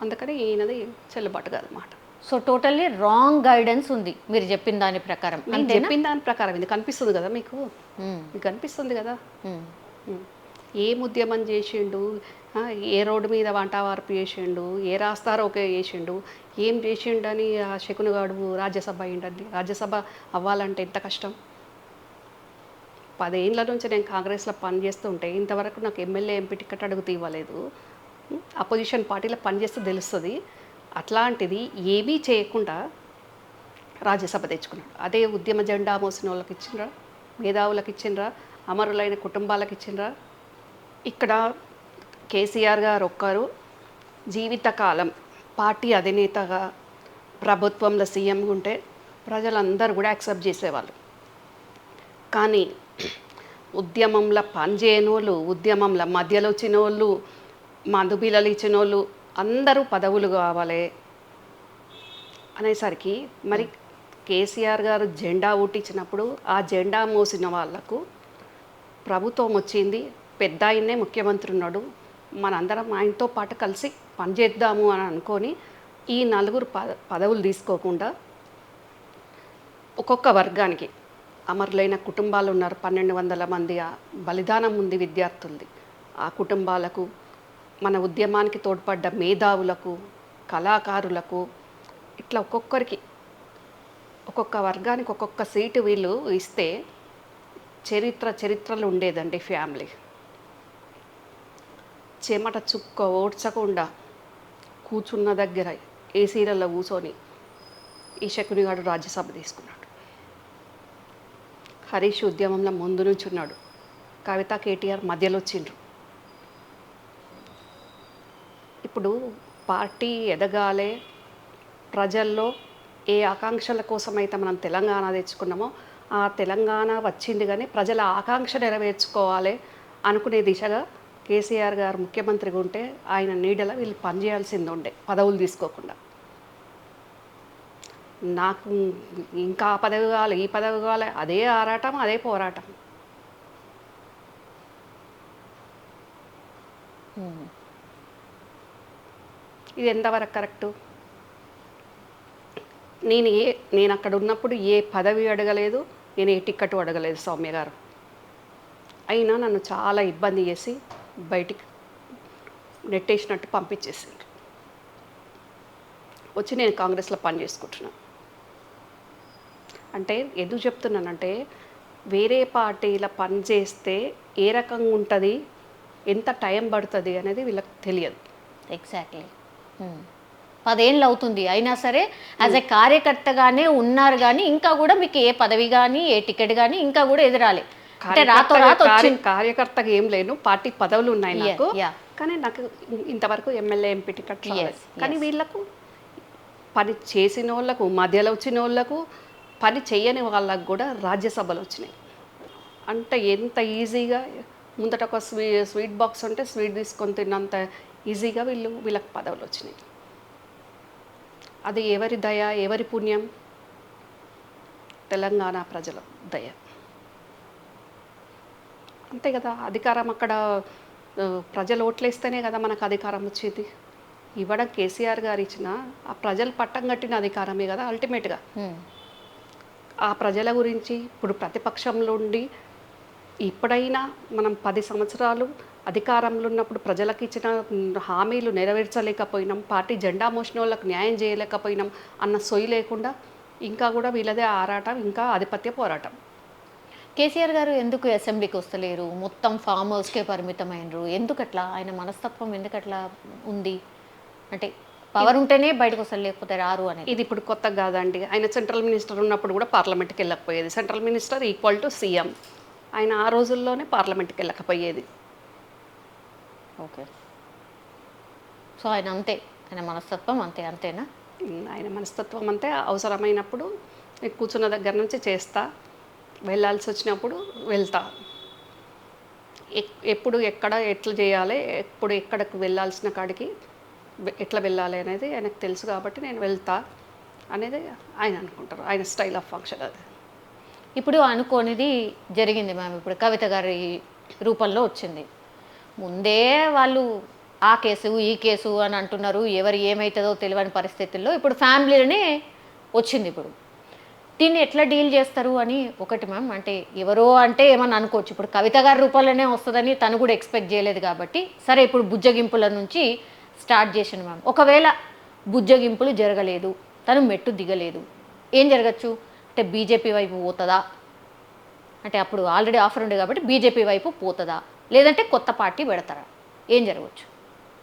అందుకని ఈయనది చెల్లుబాటు కాదన్నమాట. సో టోటల్లీ రాంగ్ గైడెన్స్ ఉంది మీరు చెప్పిన దాని ప్రకారం, నేను అంతేనా? చెప్పిన దాని ప్రకారం ఇది కనిపిస్తుంది కదా మీకు, మ్మ్. మీకు కనిపిస్తుంది కదా. మ్మ్. ఏం ఉద్యమం చేసిండు, ఏ రోడ్డు మీద వంట వార్పు చేసిండు, ఏ రాస్తారోకే చేసిండు, ఏం చేసిండని ఆ శకునుగాడు రాజ్యసభ అయ్యిండండి. రాజ్యసభ అవ్వాలంటే ఎంత కష్టం. 10 ఏళ్ళ నుంచి నేను కాంగ్రెస్లో పనిచేస్తుంటే ఇంతవరకు నాకు ఎమ్మెల్యే ఎంపీ టికెట్ అడుగుతూ ఇవ్వలేదు. అపోజిషన్ పార్టీలో పనిచేస్తే తెలుస్తుంది. అట్లాంటిది ఏమీ చేయకుండా రాజ్యసభ తెచ్చుకున్నాడు. అదే ఉద్యమ జెండా మోసిన వాళ్ళకి ఇచ్చిండ్రా, మేధావులకు ఇచ్చిండ్రా, అమరులైన కుటుంబాలకు ఇచ్చిండ్రా. ఇక్కడ కేసీఆర్ గారు ఒక్కరు జీవితకాలం పార్టీ అధినేతగా ప్రభుత్వంలో సీఎం ఉంటే ప్రజలందరూ కూడా యాక్సెప్ట్ చేసేవాళ్ళు. కానీ ఉద్యమంలో పనిచేయని వాళ్ళు, ఉద్యమంలో మధ్యలో వచ్చిన వాళ్ళు, మందు పిల్లలు ఇచ్చిన వాళ్ళు అందరూ పదవులు కావాలి అనేసరికి మరి కేసీఆర్ గారు జెండా ఊటించినప్పుడు ఆ జెండా మోసిన వాళ్లకు ప్రభుత్వం వచ్చింది, పెద్ద ఆయన్నే ముఖ్యమంత్రి ఉన్నాడు, మనందరం ఆయనతో పాటు కలిసి పనిచేద్దాము అని అనుకొని ఈ నలుగురు పదవులు తీసుకోకుండా ఒక్కొక్క వర్గానికి అమరులైన కుటుంబాలు ఉన్నారు, 1200 మంది బలిదానం ఉంది విద్యార్థులది. ఆ కుటుంబాలకు, మన ఉద్యమానికి తోడ్పడ్డ మేధావులకు, కళాకారులకు, ఇట్లా ఒక్కొక్కరికి ఒక్కొక్క వర్గానికి ఒక్కొక్క సీటు వీళ్ళు ఇస్తే చరిత్రలు ఉండేదండి. ఫ్యామిలీ చెమట చుక్క ఓడ్చకుండా కూర్చున్న దగ్గర ఏసీలలో కూర్చొని ఈ శకునిగాడు రాజ్యసభ తీసుకున్నాడు. హరీష్ ఉద్యమంలో ముందు నుంచి ఉన్నాడు, కవిత కేటీఆర్ మధ్యలో వచ్చిండ్రు. ఇప్పుడు పార్టీ ఎదగాలే, ప్రజల్లో ఏ ఆకాంక్షల కోసమైతే మనం తెలంగాణ తెచ్చుకున్నామో ఆ తెలంగాణ వచ్చింది, కానీ ప్రజల ఆకాంక్ష నెరవేర్చుకోవాలి అనుకునే దిశగా కేసీఆర్ గారు ముఖ్యమంత్రిగా ఉంటే ఆయన నీడల వీళ్ళు పనిచేయాల్సింది ఉండే, పదవులు తీసుకోకుండా. నాకు ఇంకా ఆ పదవి కావాలి, ఈ పదవి కావాలి, అదే ఆరాటం, అదే పోరాటం. ఇది ఎంతవరకు కరెక్టు? నేను అక్కడ ఉన్నప్పుడు ఏ పదవి అడగలేదు, నేను ఏ టిక్కెట్ అడగలేదు సౌమ్య గారు. అయినా నన్ను చాలా ఇబ్బంది చేసి బయటికి నెట్టేసినట్టు పంపించేసిండ్రు. వచ్చి నేను కాంగ్రెస్లో పని చేసుకుంటున్నాను. అంటే ఎందుకు చెప్తున్నానంటే, వేరే పార్టీల పని చేస్తే ఏ రకంగా ఉంటుంది, ఎంత టైం పడుతుంది అనేది వీళ్ళకి తెలియదు. ఎగ్జాక్ట్లీ 10 ఏళ్ళు అవుతుంది, అయినా సరే యాజ్ ఎ కార్యకర్తగానే ఉన్నారు, కానీ ఇంకా కూడా మీకు ఏ పదవి కానీ ఏ టికెట్ కానీ ఇంకా కూడా ఎదురాలి. అంటే రాతో కార్యకర్తగా ఏం లేను, పార్టీ పదవులు ఉన్నాయి నాకు, కానీ నాకు ఇంతవరకు ఎమ్మెల్యే ఎంపీ టికెట్ రాలేదు. కానీ వీళ్ళకు పని చేసిన వాళ్ళకు, మధ్యలో వచ్చిన వాళ్ళకు, పని చేయని వాళ్ళకు కూడా రాజ్యసభలు వచ్చినాయి. అంటే ఎంత ఈజీగా ముందట ఒక స్వీట్ బాక్స్ ఉంటే స్వీట్ తీసుకొని తిన్నంత ఈజీగా వీళ్ళకి పదవులు వచ్చినాయి. అది ఎవరి దయ, ఎవరి పుణ్యం? తెలంగాణ ప్రజల దయ. అంతే కదా. అధికారం అక్కడ ప్రజలు ఓట్లేస్తేనే కదా మనకు అధికారం వచ్చేది. ఇవ్వడం కేసీఆర్ గారు ఇచ్చిన ఆ ప్రజలు పట్టం కట్టిన అధికారమే కదా అల్టిమేట్గా. ఆ ప్రజల గురించి ఇప్పుడు ప్రతిపక్షంలో ఉండి ఇప్పుడైనా మనం 10 సంవత్సరాలు అధికారంలో ఉన్నప్పుడు ప్రజలకు ఇచ్చిన హామీలు నెరవేర్చలేకపోయినాం, పార్టీ జెండా మోసిన వాళ్ళకు న్యాయం చేయలేకపోయినాం అన్న సొయి లేకుండా ఇంకా కూడా వీళ్ళదే ఆరాటం, ఇంకా ఆధిపత్య పోరాటం. కేసీఆర్ గారు ఎందుకు అసెంబ్లీకి వస్తలేరు, మొత్తం ఫామ్ హౌస్కే పరిమితమైనరు? ఎందుకట్లా? ఆయన మనస్తత్వం ఎందుకట్లా ఉంది? అంటే పవర్ ఉంటేనే బయటకు వస్తారు, లేకపోతే రారు అనేది. ఇది ఇప్పుడు కొత్త కాదండి. ఆయన సెంట్రల్ మినిస్టర్ ఉన్నప్పుడు కూడా పార్లమెంట్కి వెళ్ళకపోయేది. Central minister equal to CM. ఆయన ఆ రోజుల్లోనే పార్లమెంట్కి వెళ్ళకపోయేది. ఓకే, సో ఆయన అంతే, ఆయన మనస్తత్వం అంతేనా? ఆయన మనస్తత్వం అంతే. అవసరమైనప్పుడు కూర్చున్న దగ్గర నుంచి చేస్తా, వెళ్ళాల్సి వచ్చినప్పుడు వెళ్తా, ఎప్పుడు ఎక్కడ ఎట్లా చేయాలి, ఎప్పుడు ఎక్కడికి వెళ్ళాల్సిన కాడికి ఎట్లా వెళ్ళాలి అనేది ఆయనకు తెలుసు. కాబట్టి నేను వెళ్తా అనేది ఆయన అనుకుంటారు. ఆయన స్టైల్ ఆఫ్ ఫంక్షన్ అది. ఇప్పుడు అనుకోనిది జరిగింది మ్యామ్. ఇప్పుడు కవిత గారి రూపంలో వచ్చింది. ముందే వాళ్ళు ఆ కేసు ఈ కేసు అని అంటున్నారు. ఎవరు ఏమవుతుందో తెలియని పరిస్థితుల్లో ఇప్పుడు ఫ్యామిలీనే వచ్చింది. ఇప్పుడు దీన్ని ఎట్లా డీల్ చేస్తారు అని ఒకటి మ్యామ్. అంటే ఎవరో అంటే ఏమన్నా అనుకోవచ్చు, ఇప్పుడు కవిత గారి రూపంలోనే వస్తుందని తను కూడా ఎక్స్పెక్ట్ చేయలేదు కాబట్టి సరే ఇప్పుడు బుజ్జగింపుల నుంచి స్టార్ట్ చేసిండు మ్యామ్. ఒకవేళ బుజ్జగింపులు జరగలేదు, తను మెట్టు దిగలేదు, ఏం జరగచ్చు అంటే బీజేపీ వైపు పోతుందా, అంటే అప్పుడు ఆల్రెడీ ఆఫర్ ఉంది కాబట్టి బీజేపీ వైపు పోతుందా, లేదంటే కొత్త పార్టీ పెడతారా, ఏం జరగవచ్చు?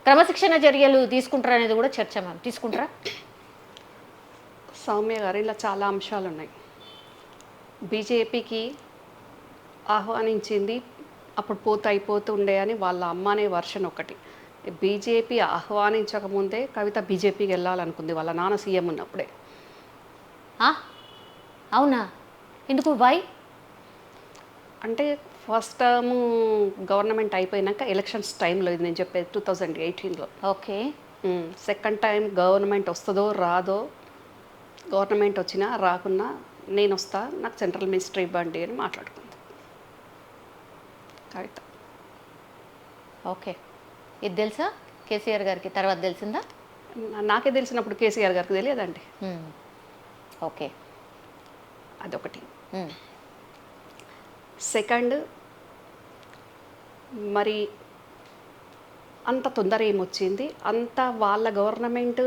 క్రమశిక్షణ చర్యలు తీసుకుంటారా అనేది కూడా చర్చ మ్యామ్. తీసుకుంటారా? సౌమ్య గారు, ఇలా చాలా అంశాలు ఉన్నాయి. బీజేపీకి ఆహ్వానించింది అప్పుడు పోతే అయిపోతుండే అని వాళ్ళ అమ్మ అనే వర్షన్ ఒకటి. బీజేపీ ఆహ్వానించకముందే కవిత బీజేపీకి వెళ్ళాలనుకుంది వాళ్ళ నాన్న సీఎం ఉన్నప్పుడే. అవునా? ఎందుకు? వై? అంటే ఫస్ట్ టర్మ్ గవర్నమెంట్ అయిపోయినాక ఎలక్షన్స్ టైంలో, ఇది నేను చెప్పేది 2018లో. ఓకే. సెకండ్ టైం గవర్నమెంట్ వస్తుందో రాదో, గవర్నమెంట్ వచ్చినా రాకున్నా నేను వస్తా, నాకు సెంట్రల్ మినిస్టర్ ఇవ్వండి అని మాట్లాడుకుంది కవిత. ఓకే. ఇది తెలుసా కేసీఆర్ గారికి? తర్వాత తెలిసిందా? నాకే తెలిసినప్పుడు కేసీఆర్ గారికి తెలియదండి. ఓకే. అదొకటి. సెకండ్, మరి అంత తొందర ఏమొచ్చింది, అంత వాళ్ళ గవర్నమెంట్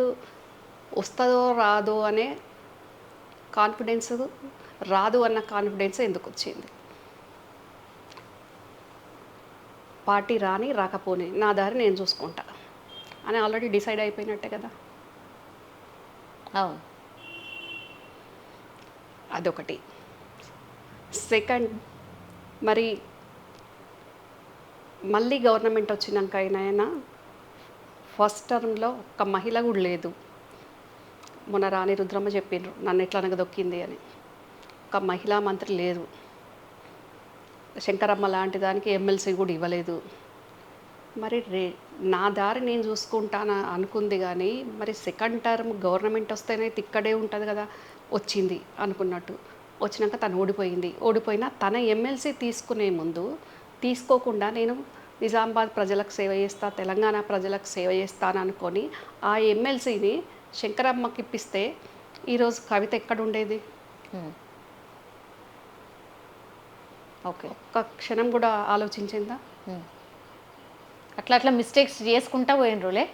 వస్తుందో రాదో అనే కాన్ఫిడెన్స్, రాదు అన్న కాన్ఫిడెన్స్ ఎందుకు వచ్చింది? పార్టీ రాని రాకపోని నా దారి నేను చూసుకుంటా అని ఆల్రెడీ డిసైడ్ అయిపోయినట్టే కదా. అవును. అదొకటి. సెకండ్, మరి మళ్ళీ గవర్నమెంట్ వచ్చినాక అయినా ఫస్ట్ టర్మ్లో ఒక్క మహిళ కూడా లేదు. మొన్న రాణి రుద్రమ్మ చెప్పిండ్రు నన్ను ఎట్లా అనగదొక్కింది అని. ఒక మహిళా మంత్రి లేదు. శంకరమ్మ లాంటి దానికి ఎమ్మెల్సీ కూడా ఇవ్వలేదు. మరి నా దారి నేను చూసుకుంటాను అనుకుంది, కానీ మరి సెకండ్ టర్మ్ గవర్నమెంట్ వస్తేనే తిక్కడే ఉంటుంది కదా. వచ్చింది అనుకున్నట్టు, వచ్చినాక తను ఓడిపోయింది. ఓడిపోయినా తన ఎమ్మెల్సీ తీసుకునే ముందు తీసుకోకుండా నేను నిజామాబాద్ ప్రజలకు సేవ చేస్తా, తెలంగాణ ప్రజలకు సేవ చేస్తాను అనుకొని ఆ ఎమ్మెల్సీని శంకరమ్మకి ఇప్పిస్తే ఈరోజు కవిత ఎక్కడ ఉండేది? ఓకే. ఒక్క క్షణం కూడా ఆలోచించిందా? అట్లా మిస్టేక్స్ చేసుకుంటా పోయినరులే.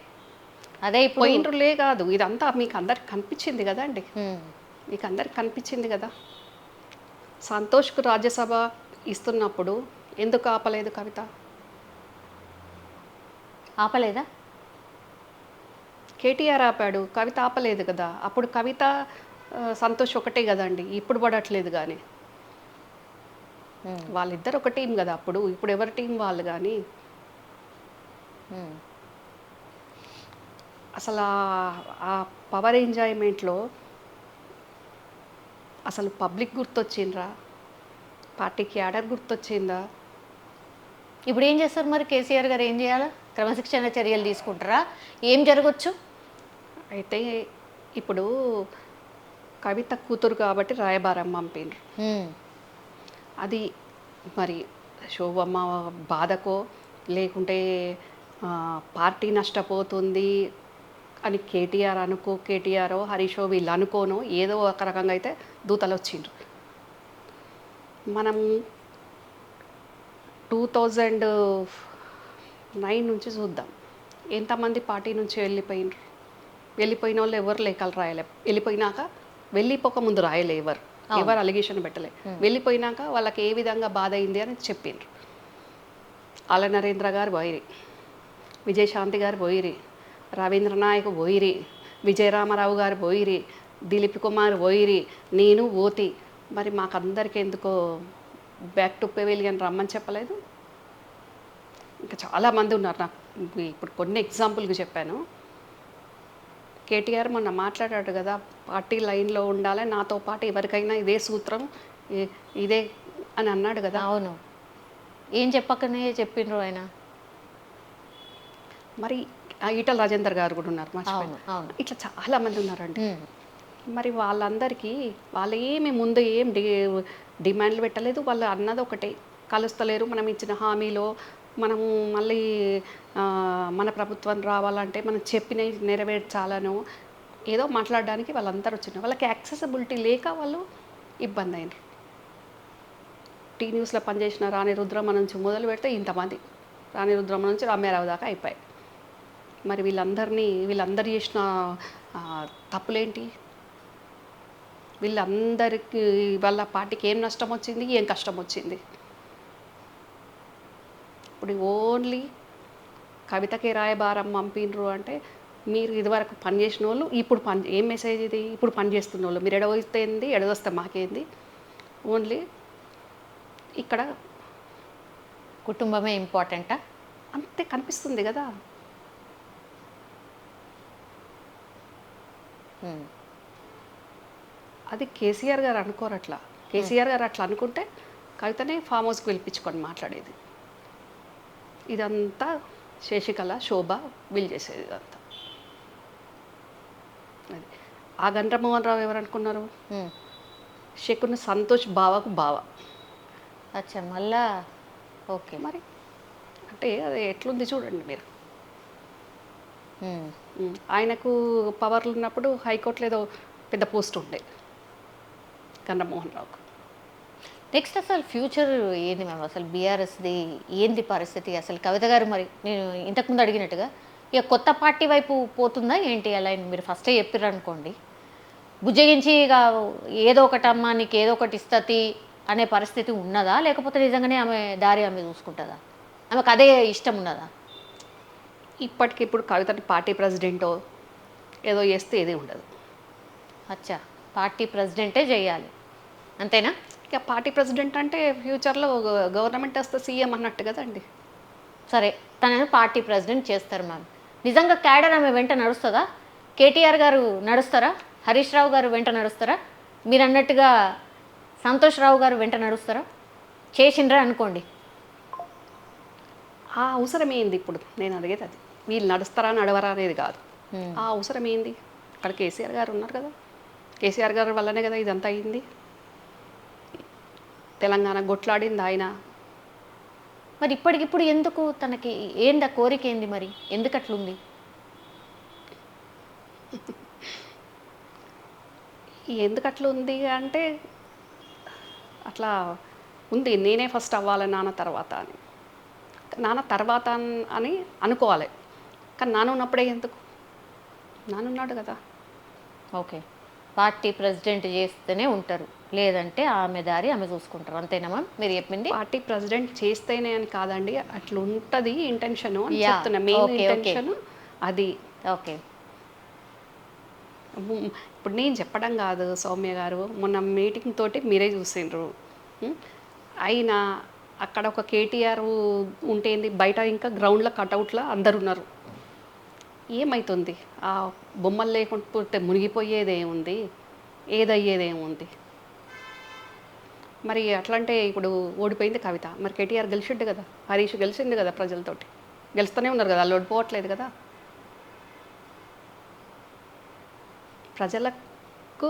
అదే ఇప్పుడు పోయినరులే కాదు, ఇదంతా మీకు అందరికి కనిపించింది కదా అండి. మీకు అందరికి కనిపించింది కదా. సంతోష్కు రాజ్యసభ ఇస్తున్నప్పుడు ఎందుకు ఆపలేదు కవిత? ఆపలేదా? కేటీఆర్ ఆపాడు, కవిత ఆపలేదు కదా. అప్పుడు కవిత సంతోష్ ఒకటే కదండి, ఇప్పుడు పడట్లేదు. కానీ వాళ్ళిద్దరు ఒక టీం కదా అప్పుడు. ఇప్పుడు ఎవరి టీం వాళ్ళు. కానీ అసలు ఆ పవర్ ఎంజాయ్మెంట్లో అసలు పబ్లిక్ గుర్తొచ్చిండ్రా? పార్టీకి ఆర్డర్ గుర్తొచ్చిందా? ఇప్పుడు ఏం చేస్తారు మరి? కేసీఆర్ గారు ఏం చేయాలా? క్రమశిక్షణ చర్యలు తీసుకుంటారా? ఏం జరగచ్చు? అయితే ఇప్పుడు కవిత కూతురు కాబట్టి రాయబారం పంపిండ్రు. అది మరి శోభమ్మ బాధకో లేకుంటే పార్టీ నష్టపోతుంది అని కేటీఆర్ అనుకో, కేటీఆర్ హరీషో వీళ్ళు అనుకోను, ఏదో ఒక రకంగా అయితే దూతలు వచ్చిండ్రు. మనం 2009 నుంచి చూద్దాం, ఎంతమంది పార్టీ నుంచి వెళ్ళిపోయినరు. వెళ్ళిపోయిన వాళ్ళు ఎవరు లేఖలు రాయలే. వెళ్ళిపోయినాక, వెళ్ళిపోక ముందు రాయలే ఎవరు అలిగేషన్ పెట్టలే. వెళ్ళిపోయినాక వాళ్ళకి ఏ విధంగా బాధ అయింది అని చెప్పిండ్రు. ఆల నరేంద్ర గారు పోయిరి, విజయశాంతి గారు పోయిరి, రవీంద్ర నాయక్ పోయిరి, విజయరామారావు గారు పోయిరి, దిలీప్ కుమార్ పోయిరి, నేను ఓతి. మరి మాకందరికి ఎందుకో బ్యాక్ టు పెవిలియన్ రమ్మని చెప్పలేదు? ఇంకా చాలామంది ఉన్నారు. నాకు ఇప్పుడు కొన్ని ఎగ్జాంపుల్కి చెప్పాను. కేటీఆర్ మొన్న మాట్లాడాడు కదా, పార్టీ లైన్లో ఉండాలి, నాతో పాటు ఎవరికైనా ఇదే సూత్రం ఇదే అని అన్నాడు కదా. అవును. ఏం చెప్పకనే చెప్పిండ్రు ఆయన. మరి ఈటల రాజేందర్ గారు కూడా ఉన్నారు, మర్చిపోయాను. ఇట్లా చాలామంది ఉన్నారండి. మరి వాళ్ళందరికీ వాళ్ళు ఏమి ముందు ఏం డిమాండ్లు పెట్టలేదు. వాళ్ళు అన్నది ఒకటే, కలుస్తలేరు, మనం ఇచ్చిన హామీలో మనము మళ్ళీ ఆ, మన ప్రభుత్వం రావాలంటే మనం చెప్పినవి నెరవేర్చాలను ఏదో మాట్లాడడానికి వాళ్ళందరూ వచ్చినారు. వాళ్ళకి యాక్సెసిబిలిటీ లేక వాళ్ళు ఇబ్బంది అయినారు. టీ న్యూస్లో పనిచేసిన రాణి రుద్రమ్మ నుంచి మొదలు పెడితే ఇంతమంది, రాణి రుద్రమ్మ నుంచి రామారావు దాకా అయిపోయాయి. మరి వీళ్ళందరూ చేసిన తప్పులేంటి? వీళ్ళందరికీ వాళ్ళ పార్టీకి ఏం నష్టం వచ్చింది, ఏం కష్టం వచ్చింది? ఇప్పుడు ఓన్లీ కవితకే రాయబారం పంపినరు అంటే మీరు ఇదివరకు పనిచేసిన వాళ్ళు ఇప్పుడు ఏం మెసేజ్ ఇది? ఇప్పుడు పని చేస్తున్న వాళ్ళు మీరు ఎడవైతేంది, ఎడదొస్తే మాకేంది? ఓన్లీ ఇక్కడ కుటుంబమే ఇంపార్టెంటా? అంతే కనిపిస్తుంది కదా. అది కేసీఆర్ గారు అనుకోరు అట్లా. కేసీఆర్ గారు అట్లా అనుకుంటే కవితనే ఫామ్ హౌస్కి పిలిపించుకొని మాట్లాడేది. ఇదంతా శశికళ, శోభ వీళ్ళు చేసేది ఇదంతా. అది ఆ గండ్రమోహన్ రావు ఎవరు అనుకున్నారు? శకుని సంతోష్ బావకు బావ. అచ్చా, మళ్ళా ఓకే. మరి అంటే అది ఎట్లుంది చూడండి మీరు. ఆయనకు పవర్లు ఉన్నప్పుడు హైకోర్టులో ఏదో పెద్ద పోస్ట్ ఉండే గండ్రమోహన్ రావుకు. నెక్స్ట్ అసలు ఫ్యూచర్ ఏంది మ్యామ్? అసలు బీఆర్ఎస్ది ఏంది పరిస్థితి? అసలు కవిత గారు మరి నేను ఇంతకుముందు అడిగినట్టుగా ఇక కొత్త పార్టీ వైపు పోతుందా ఏంటి? అలా మీరు ఫస్టే చెప్పారు అనుకోండి, బుజ్జగించి ఇక ఏదో ఒకటమ్మా నీకు ఏదో ఒకటి ఇస్తతి అనే పరిస్థితి ఉన్నదా? లేకపోతే నిజంగానే ఆమె దారి ఆమె చూసుకుంటుందా? ఆమెకు అదే ఇష్టం ఉన్నదా? ఇప్పటికిప్పుడు కవితని పార్టీ ప్రెసిడెంటో ఏదో చేస్తే ఏది ఉండదు. అచ్చా, పార్టీ ప్రెసిడెంటే చేయాలి అంతేనా? ఇక పార్టీ ప్రెసిడెంట్ అంటే ఫ్యూచర్లో గవర్నమెంట్ వస్తే సీఎం అన్నట్టు కదండి. సరే, తనను పార్టీ ప్రెసిడెంట్ చేస్తారు మ్యామ్. నిజంగా క్యాడర్ ఆమె వెంట నడుస్తుందా? కేటీఆర్ గారు నడుస్తారా? హరీష్ రావు గారు వెంట నడుస్తారా? మీరు అన్నట్టుగా సంతోష్ రావు గారు వెంట నడుస్తారా? చేసిండ్రా అనుకోండి, ఆ అవసరం ఏంది ఇప్పుడు? నేను అడిగేది అది. వీళ్ళు నడుస్తారా నడవరా అనేది కాదు. ఆ అవసరం ఏంది? అక్కడ కేసీఆర్ గారు ఉన్నారు కదా. కేసీఆర్ గారి వల్లనే కదా ఇదంతా అయింది. తెలంగాణ గొట్లాడింది ఆయన. మరి ఇప్పటికిప్పుడు ఎందుకు తనకి ఏందా కోరిక ఏంది మరి? ఎందుకు అట్లుంది? ఎందుకు అట్లా ఉంది అంటే అట్లా ఉంది. నేనే ఫస్ట్ అవ్వాలి నాన్న తర్వాత అని. నాన్న తర్వాత అని అనుకోవాలి. కానీ నాన్న ఉన్నప్పుడే ఎందుకు? నాన్న ఉన్నాడు కదా. ఓకే, పార్టీ ప్రెసిడెంట్ చేస్తేనే ఉంటారు, లేదంటే ఆమె దారి ఆమె చూసుకుంటారు, అంతేనా మ్యామ్ మీరు చెప్పింది? పార్టీ ప్రెసిడెంట్ చేస్తేనే అని కాదండి, అట్లా ఉంటుంది ఇంటెన్షన్ అని యా, చెప్తున్నా. మెయిన్ ఓకే, ఇంటెన్షన్ అది. ఓకే. ఇప్పుడు నేను చెప్పడం కాదు సౌమ్య గారు, మొన్న మీటింగ్ తోటి మీరే చూసిండ్రు. అయినా అక్కడ ఒక కేటీఆర్ ఉంటేంది, బయట ఇంకా గ్రౌండ్లో కటౌట్లో అందరు ఉన్నారు. ఏమవుతుంది? ఆ బొమ్మలు లేకపోతే మునిగిపోయేదేముంది, ఏదయ్యేదేముంది? మరి అట్లంటే ఇప్పుడు ఓడిపోయింది కవిత, మరి కేటీఆర్ గెలిచిండు కదా, హరీష్ గెలిచిండు కదా, ప్రజలతోటి గెలుస్తూనే ఉన్నారు కదా, వాళ్ళు ఓడిపోవట్లేదు కదా. ప్రజలకు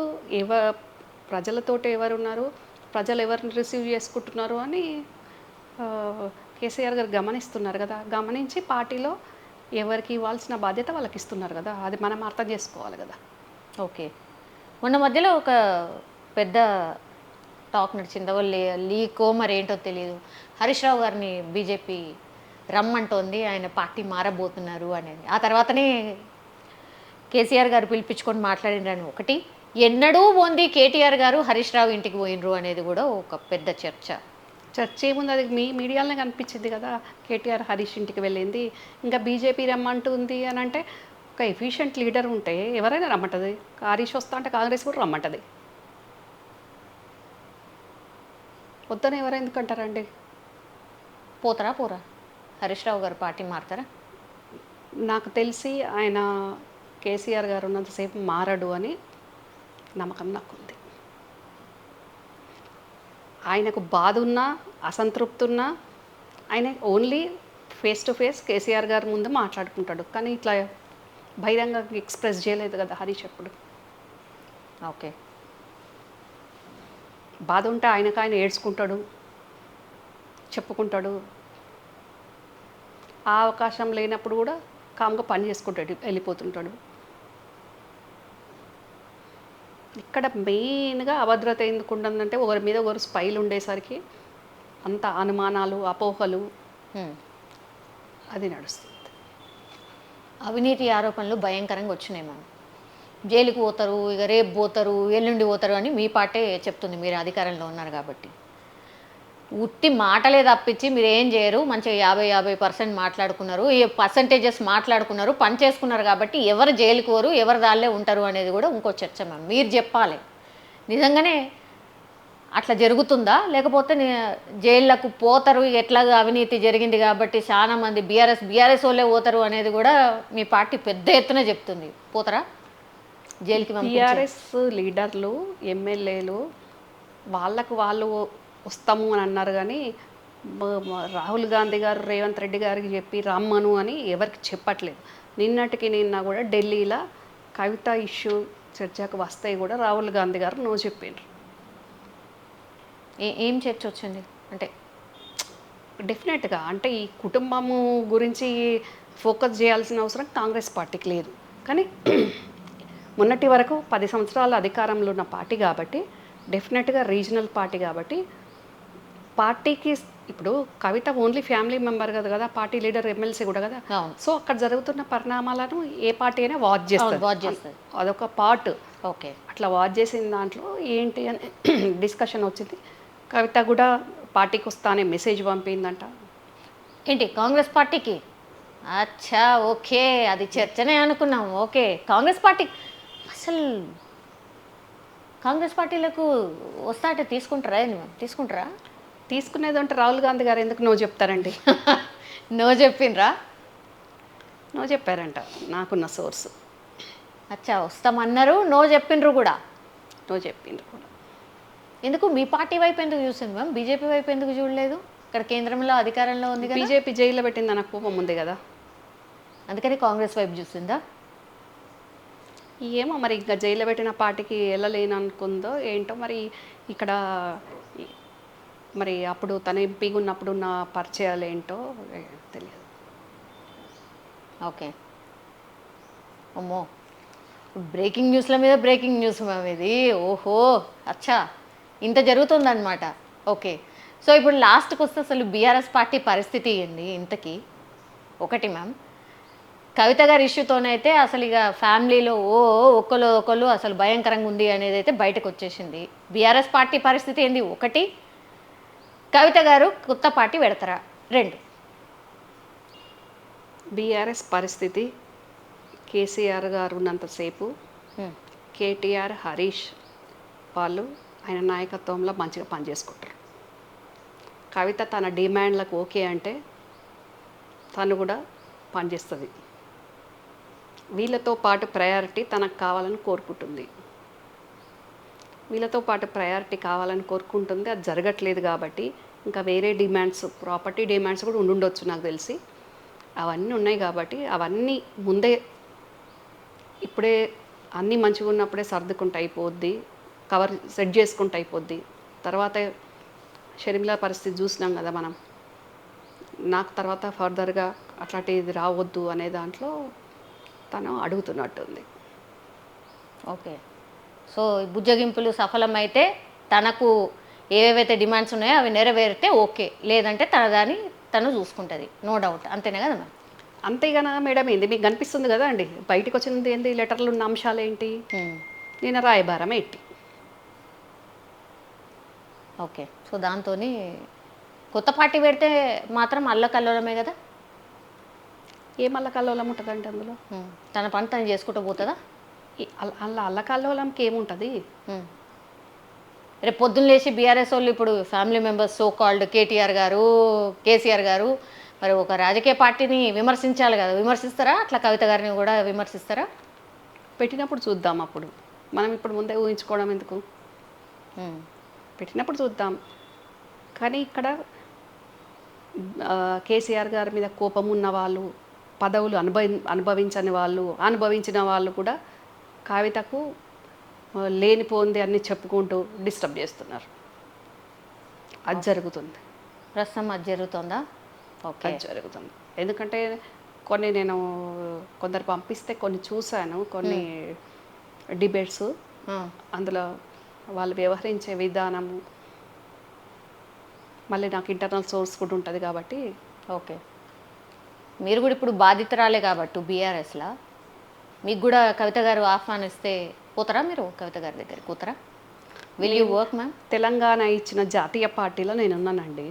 ప్రజలతోటి ఎవరు ఉన్నారు, ప్రజలు ఎవరిని రిసీవ్ చేసుకుంటున్నారు అని కేసీఆర్ గారు గమనిస్తున్నారు కదా. గమనించి పార్టీలో ఎవరికి ఇవ్వాల్సిన బాధ్యత వాళ్ళకి ఇస్తున్నారు కదా. అది మనం అర్థం చేసుకోవాలి కదా. ఓకే, మొన్న మధ్యలో ఒక పెద్ద టాక్ నడిచింది, లీకో మరి ఏంటో తెలియదు, హరీష్ రావు గారిని బీజేపీ రమ్మంటోంది, ఆయన పార్టీ మారబోతున్నారు అనేది. ఆ తర్వాతనే కేసీఆర్ గారు పిలిపించుకొని మాట్లాడినని ఒకటి, ఎన్నడూ పోంది కేటీఆర్ గారు హరీష్ రావు ఇంటికి పోయినరు అనేది కూడా ఒక పెద్ద చర్చ. చర్చ ఏముంది, అది మీ మీడియాలోనే కనిపించింది కదా. కేటీఆర్ హరీష్ ఇంటికి వెళ్ళింది. ఇంకా బీజేపీ రమ్మంటుంది అని అంటే ఒక ఎఫిషియెంట్ లీడర్ ఉంటే ఎవరైనా రమ్మంటుంది. హరీష్ వస్తా అంటే కాంగ్రెస్ కూడా రమ్మంటుంది. వద్దని ఎవరు ఎందుకంటారండి? పోతారా పోరా? హరీష్ రావు గారు పార్టీ మారుతారా? నాకు తెలిసి ఆయన కేసీఆర్ గారు ఉన్నంతసేపు మారడు అని నమ్మకం నాకుంది. ఆయనకు బాధ ఉన్నా, అసంతృప్తి ఉన్నా ఆయన only face to face KCR గారి ముందు మాట్లాడుకుంటాడు. కానీ ఇట్లా బహిరంగ ఎక్స్ప్రెస్ చేయలేదు కదా హరీష్ ఎప్పుడు. ఓకే, బాధ ఉంటే ఆయన ఏడ్చుకుంటాడు, చెప్పుకుంటాడు. ఆ అవకాశం లేనప్పుడు కూడా కామ్గా పని చేసుకుంటాడు, వెళ్ళిపోతుంటాడు. ఇక్కడ మెయిన్గా అభద్రత ఎందుకు ఉంటుందంటే ఒకరి మీద ఒకరు స్పైలు ఉండేసరికి అంత అనుమానాలు, అపోహలు హ్మ్. అది నడుస్తుంది. అవినీతి ఆరోపణలు భయంకరంగా వచ్చినాయి మనం. జైలుకి పోతారు, ఇక రేపు పోతారు, ఎల్లుండి పోతారు అని మీ పార్టీ చెప్తుంది, మీరు అధికారంలో ఉన్నారు కాబట్టి. ఉత్తి మాటలే తప్పించి మీరు ఏం చేయరు. మంచిగా 50% మాట్లాడుకున్నారు, ఈ పర్సంటేజెస్ మాట్లాడుకున్నారు, పని చేసుకున్నారు కాబట్టి ఎవరు జైలుకి పోరు, ఎవరు దాళ్ళే ఉంటారు అనేది కూడా ఇంకో చర్చ మ్యామ్. మీరు చెప్పాలి నిజంగానే అట్లా జరుగుతుందా, లేకపోతే జైళ్ళకు పోతారు, ఎట్లాగా అవినీతి జరిగింది కాబట్టి చాలా మంది బీఆర్ఎస్ వాళ్ళే పోతారు అనేది కూడా మీ పార్టీ పెద్ద ఎత్తున చెప్తుంది. పోతారా జైలుకి? టీఆర్ఎస్ లీడర్లు, ఎమ్మెల్యేలు వాళ్ళకు వాళ్ళు వస్తాము అని అన్నారు, కానీ రాహుల్ గాంధీ గారు రేవంత్ రెడ్డి గారికి చెప్పి రమ్మను అని ఎవరికి చెప్పట్లేదు. నిన్నటికి నిన్న కూడా ఢిల్లీలో కవిత ఇష్యూ చర్చకు వస్తాయి కూడా రాహుల్ గాంధీ గారు నో చెప్పిండ్రు. ఏం చర్చ వచ్చింది అంటే? డెఫినెట్గా అంటే ఈ కుటుంబము గురించి ఫోకస్ చేయాల్సిన అవసరం కాంగ్రెస్ పార్టీకి లేదు. కానీ మొన్నటి వరకు 10 సంవత్సరాల అధికారంలో ఉన్న పార్టీ కాబట్టి, డెఫినెట్గా రీజనల్ పార్టీ కాబట్టి పార్టీకి ఇప్పుడు కవిత ఓన్లీ ఫ్యామిలీ మెంబర్ కదా, పార్టీ లీడర్, ఎమ్మెల్సీ కూడా కదా. అవును. సో అక్కడ జరుగుతున్న పరిణామాలను ఏ పార్టీ అయినా వాచ్ చేస్తుంది. అదొక పార్ట్. ఓకే. అట్లా వాచ్ చేసిన దాంట్లో ఏంటి అని డిస్కషన్ వచ్చింది. కవిత కూడా పార్టీకి వస్తానే మెసేజ్ పంపిందంట. ఏంటి, కాంగ్రెస్ పార్టీకి? అచ్చా, ఓకే, అది చర్చనే అనుకున్నాం. ఓకే, కాంగ్రెస్ పార్టీ అసలు కాంగ్రెస్ పార్టీలకు వస్తాటే తీసుకుంటారా? తీసుకుంటారా? తీసుకునేది అంటే రాహుల్ గాంధీ గారు ఎందుకు నో చెప్తారండి? నో చెప్పిండ్రా? నో చెప్పారంట, నాకున్న సోర్స్. అచ్చా, వస్తామన్నారు, నో చెప్పిండ్రు కూడా. నో చెప్పిండ్రు కూడా. ఎందుకు మీ పార్టీ వైపు ఎందుకు చూసింది మ్యామ్, బీజేపీ వైపు ఎందుకు చూడలేదు? ఇక్కడ కేంద్రంలో అధికారంలో ఉంది కదా. బీజేపీ జైల్లో పెట్టింది అన్న కోపం ఉంది కదా, అందుకని కాంగ్రెస్ వైపు చూసిందా? ఏమో మరి ఇంకా జైల్లో పెట్టిన పార్టీకి వెళ్ళలేను అనుకుందో ఏంటో మరి. ఇక్కడ మరి అప్పుడు తన ఎంపీగా ఉన్నప్పుడు ఉన్న పరిచయాలు ఏంటో తెలియదు. ఓకే. అమ్మో, బ్రేకింగ్ న్యూస్ల మీద బ్రేకింగ్ న్యూస్ మ్యామ్ ఇది. ఓహో, అచ్చా, ఇంత జరుగుతుందన్నమాట. ఓకే, సో ఇప్పుడు లాస్ట్కి వస్తే అసలు బీఆర్ఎస్ పార్టీ పరిస్థితి ఏంది ఇంతకీ? ఒకటి మ్యామ్, కవిత గారి ఇష్యూతోనైతే అసలు ఇక ఫ్యామిలీలో ఒకళ్ళు అసలు భయంకరంగా ఉంది అనేది అయితే బయటకు వచ్చేసింది. బీఆర్ఎస్ పార్టీ పరిస్థితి ఏంది? ఒకటి, కవిత గారు కొత్త పార్టీ పెడతారా? 2, బీఆర్ఎస్ పరిస్థితి కేసీఆర్ గారు ఉన్నంతసేపు కేటీఆర్, హరీష్ వాళ్ళు ఆయన నాయకత్వంలో మంచిగా పనిచేసుకుంటారు. కవిత తన డిమాండ్లకు ఓకే అంటే తను కూడా పనిచేస్తుంది. వీళ్ళతో పాటు ప్రయారిటీ తనకు కావాలని కోరుకుంటుంది. వీళ్ళతో పాటు ప్రయారిటీ కావాలని కోరుకుంటుంది, అది జరగట్లేదు కాబట్టి ఇంకా వేరే డిమాండ్స్, ప్రాపర్టీ డిమాండ్స్ కూడా ఉండుండొచ్చు నాకు తెలిసి. అవన్నీ ఉన్నాయి కాబట్టి అవన్నీ ముందే ఇప్పుడే అన్నీ మంచిగా ఉన్నప్పుడే సర్దుకుంటూ అయిపోద్ది, సెట్ చేసుకుంటూ అయిపోద్ది. తర్వాత షర్మిల పరిస్థితి చూసినాం కదా మనం. నాకు తర్వాత ఫర్దర్గా అట్లాంటిది రావద్దు అనే దాంట్లో తను అడుగుతున్నట్టుంది. ఓకే, సో బుజ్జగింపులు సఫలమైతే తనకు ఏవేవైతే డిమాండ్స్ ఉన్నాయో అవి నెరవేరితే ఓకే, లేదంటే తను చూసుకుంటుంది, నో డౌట్. అంతేనే కదా మ్యామ్? అంతేగానా మేడం? ఏంది మీకు కనిపిస్తుంది కదా అండి, బయటకు వచ్చినది ఏంది, లెటర్లు ఉన్న అంశాలు ఏంటి, నేను రాయబారం ఏంటి. ఓకే, సో దాంతో కొత్త పార్టీ పెడితే మాత్రం అల్లకల్లోలమే కదా? ఏం అల్లకల్లోలం ఉంటుందండి అందులో? తన పని తను చేసుకుంటూ పోతుందా? అల్లకల్లోలంకి ఏముంటుంది? రేపు పొద్దున్న లేచి బీఆర్ఎస్ వాళ్ళు ఇప్పుడు family members so called KTR గారు, కేసీఆర్ గారు మరి ఒక రాజకీయ పార్టీని విమర్శించాలి కదా, విమర్శిస్తారా? అట్లా కవిత గారిని కూడా విమర్శిస్తారా? పెట్టినప్పుడు చూద్దాం. అప్పుడు మనం ఇప్పుడు ముందే ఊహించుకోవడం ఎందుకు? పెట్టినప్పుడు చూద్దాం. కానీ ఇక్కడ కేసీఆర్ గారి మీద కోపం ఉన్న వాళ్ళు, పదవులు అనుభవించని వాళ్ళు, అనుభవించిన వాళ్ళు కూడా కవితకు లేనిపోంది అన్ని చెప్పుకుంటూ డిస్టర్బ్ చేస్తున్నారు. అది జరుగుతుంది, ప్రస్తుతం అది జరుగుతుందా? ఓకే, అది జరుగుతుంది. ఎందుకంటే కొన్ని నేను కొందరు పంపిస్తే కొన్ని చూశాను, కొన్ని డిబేట్స్. అందులో వాళ్ళు వ్యవహరించే విధానము, మళ్ళీ నాకు ఇంటర్నల్ సోర్స్ కూడా ఉంటుంది కాబట్టి. ఓకే, మీరు కూడా ఇప్పుడు బాధితురాలే కాబట్టి బీఆర్ఎస్లా మీకు కూడా కవిత గారు ఆహ్వానిస్తే పోతారా? మీరు కవిత గారి దగ్గరికి పోతారా? Will you work ma'am? Telangana ఇచ్చిన జాతీయ పార్టీలో నేను ఉన్నానండి.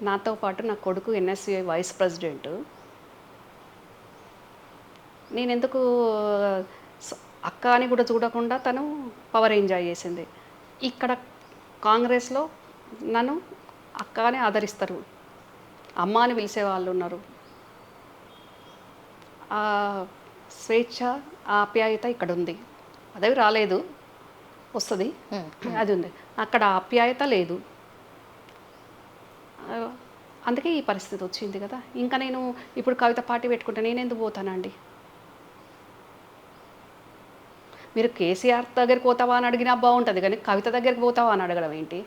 నాతో పాటు నా కొడుకు ఎన్ఎస్యుఐ వైస్ ప్రెసిడెంట్. నేను ఎందుకు అక్క అని కూడా చూడకుండా తను పవర్ ఎంజాయ్ చేసింది. ఇక్కడ కాంగ్రెస్లో నన్ను అక్క అని ఆదరిస్తారు, అమ్మ అని పిలిచే వాళ్ళు ఉన్నారు. ఆ స్వేచ్ఛ, ఆప్యాయత ఇక్కడ ఉంది. అదేవి రాలేదు, వస్తుంది, అది ఉంది. అక్కడ ఆప్యాయత లేదు. అందుకే ఈ పరిస్థితి వచ్చింది కదా. ఇంకా నేను ఇప్పుడు కవిత పార్టీ పెట్టుకుంటే నేను ఎందుకు పోతానండి? మీరు కేసీఆర్ దగ్గరికి పోతావా అని అడిగినా బాగుంటుంది, కానీ కవిత దగ్గరికి పోతావా అని అడగడం ఏంటి?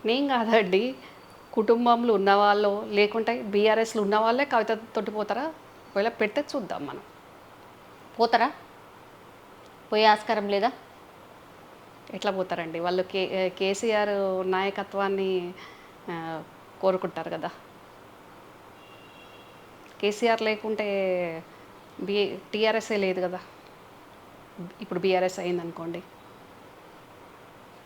నేను కాదండి, కుటుంబంలో ఉన్నవాళ్ళు లేకుంటే బీఆర్ఎస్లో ఉన్న వాళ్ళే కవిత తోటి పోతారా? ఒకవేళ పెడితే చూద్దాం మనం. పోతారా? పోయే ఆస్కారం లేదా? ఎట్లా పోతారండి వాళ్ళు? కేసీఆర్ నాయకత్వాన్ని కోరుకుంటారు కదా. కేసీఆర్ లేకుంటే టీఆర్ఎస్ఏ లేదు కదా. ఇప్పుడు బీఆర్ఎస్ అయిందనుకోండి.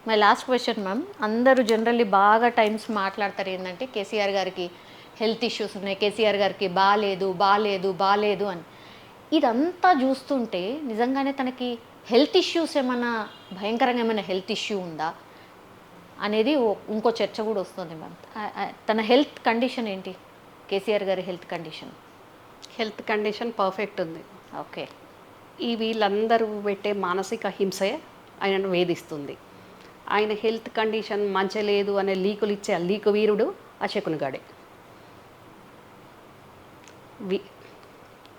మై లాస్ట్ క్వశ్చన్ మ్యామ్, అందరూ జనరల్లీ బాగా టైమ్స్ మాట్లాడతారు ఏంటంటే కేసీఆర్ గారికి హెల్త్ ఇష్యూస్ ఉన్నాయి, కేసీఆర్ గారికి బాలేదు అని. ఇదంతా చూస్తుంటే నిజంగానే తనకి హెల్త్ ఇష్యూస్ ఏమైనా భయంకరంగా ఏమైనా హెల్త్ ఇష్యూ ఉందా అనేది ఇంకో చర్చ కూడా వస్తుంది మ్యామ్. తన హెల్త్ కండిషన్ ఏంటి? కేసీఆర్ గారి హెల్త్ కండిషన్ పర్ఫెక్ట్ ఉంది. ఓకే. ఈ వీళ్ళందరూ పెట్టే మానసిక హింసే ఆయనను వేధిస్తుంది. ఆయన హెల్త్ కండిషన్ మంచి లేదు అనే లీకులు ఇచ్చే ఆ లీకు వీరుడు ఆ శకునగాడే.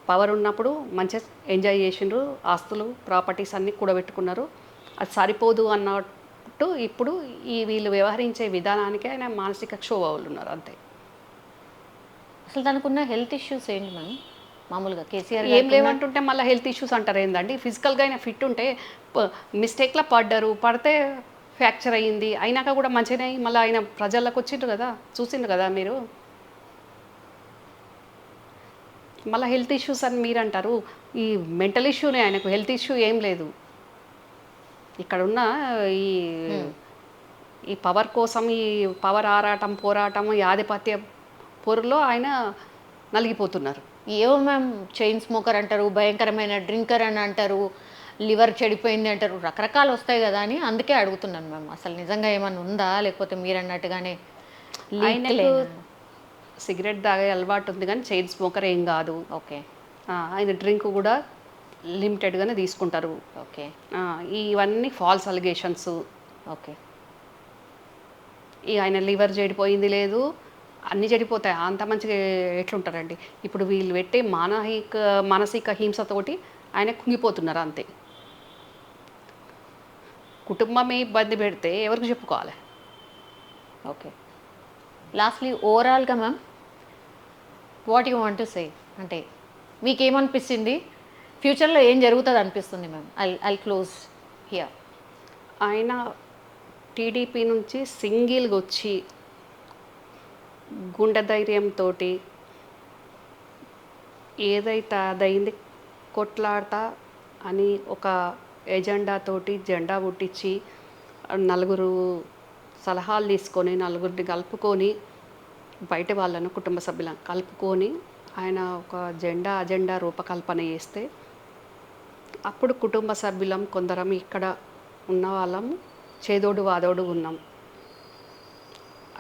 పవర్ ఉన్నప్పుడు మంచిగా ఎంజాయ్ చేసిండ్రు, ఆస్తులు ప్రాపర్టీస్ అన్నీ కూడబెట్టుకున్నారు. అది సరిపోదు అన్నట్టు ఇప్పుడు ఈ వీళ్ళు వ్యవహరించే విధానానికి ఆయన మానసిక క్షోభలు ఉన్నారు అంతే. అసలు తనకున్న హెల్త్ ఇష్యూస్ ఏంటి మ్యామ్? మామూలుగా కేసీఆర్ ఏం లేవంటుంటే మళ్ళీ హెల్త్ ఇష్యూస్ అంటారు ఏందండి? ఫిజికల్గా ఆయన ఫిట్ ఉంటే మిస్టేక్లో పడితే ఫ్రాక్చర్ అయ్యింది, అయినాక కూడా మంచిగానే మళ్ళీ ఆయన ప్రజల్లోకి వచ్చిండ్రు కదా, చూసిండ్రు కదా మీరు. మళ్ళీ హెల్త్ ఇష్యూస్ అని మీరు అంటారు. ఈ మెంటల్ ఇష్యూనే, ఆయనకు హెల్త్ ఇష్యూ ఏం లేదు. ఇక్కడున్న ఈ పవర్ కోసం, ఈ పవర్ ఆరాటం, పోరాటం, ఈ ఆధిపత్య పోరులో ఆయన నలిగిపోతున్నారు. ఏవో మ్యామ్, చైన్ స్మోకర్ అంటారు, భయంకరమైన డ్రింకర్ అని అంటారు, లివర్ చెడిపోయింది అంటారు, రకరకాలు వస్తాయి కదా అని అందుకే అడుగుతున్నాను మ్యామ్. అసలు నిజంగా ఏమైనా ఉందా, లేకపోతే మీరు అన్నట్టుగానే సిగరెట్ తాగే అలవాటు ఉంది కానీ చైన్ స్మోకర్ ఏం కాదు. ఓకే. ఆయన డ్రింక్ కూడా లిమిటెడ్గానే తీసుకుంటారు. ఓకే. ఇవన్నీ ఫాల్స్ అలిగేషన్స్. ఓకే. ఆయన లివర్ చెడిపోయింది లేదు, అన్నీ చెడిపోతాయి. అంత మంచిగా ఎట్లుంటారండి? ఇప్పుడు వీళ్ళు పెట్టే మానసిక హింసతోటి ఆయన కుంగిపోతున్నారు అంతే. కుటుంబమే ఇబ్బంది పెడితే ఎవరికి చెప్పుకోవాలి? ఓకే. లాస్ట్లీ ఓవరాల్గా ma'am, what you want to say, అంటే మీకేమనిపిస్తుంది, ఫ్యూచర్లో ఏం జరుగుతుంది అనిపిస్తుంది మ్యామ్? I'll close here. ఆయన టీడీపీ నుంచి సింగిల్గా వచ్చి గుండె ధైర్యంతో ఏదైతే అదైంది కొట్లాడతా అని ఒక ఎజెండాతోటి జెండా పుట్టించి నలుగురు సలహాలు తీసుకొని నలుగురిని కలుపుకొని బయట వాళ్ళను కుటుంబ సభ్యులను కలుపుకొని ఆయన ఒక అజెండా రూపకల్పన చేస్తే అప్పుడు కుటుంబ సభ్యులం కొందరం ఇక్కడ ఉన్న వాళ్ళం చేదోడు వాదోడు ఉన్నాం.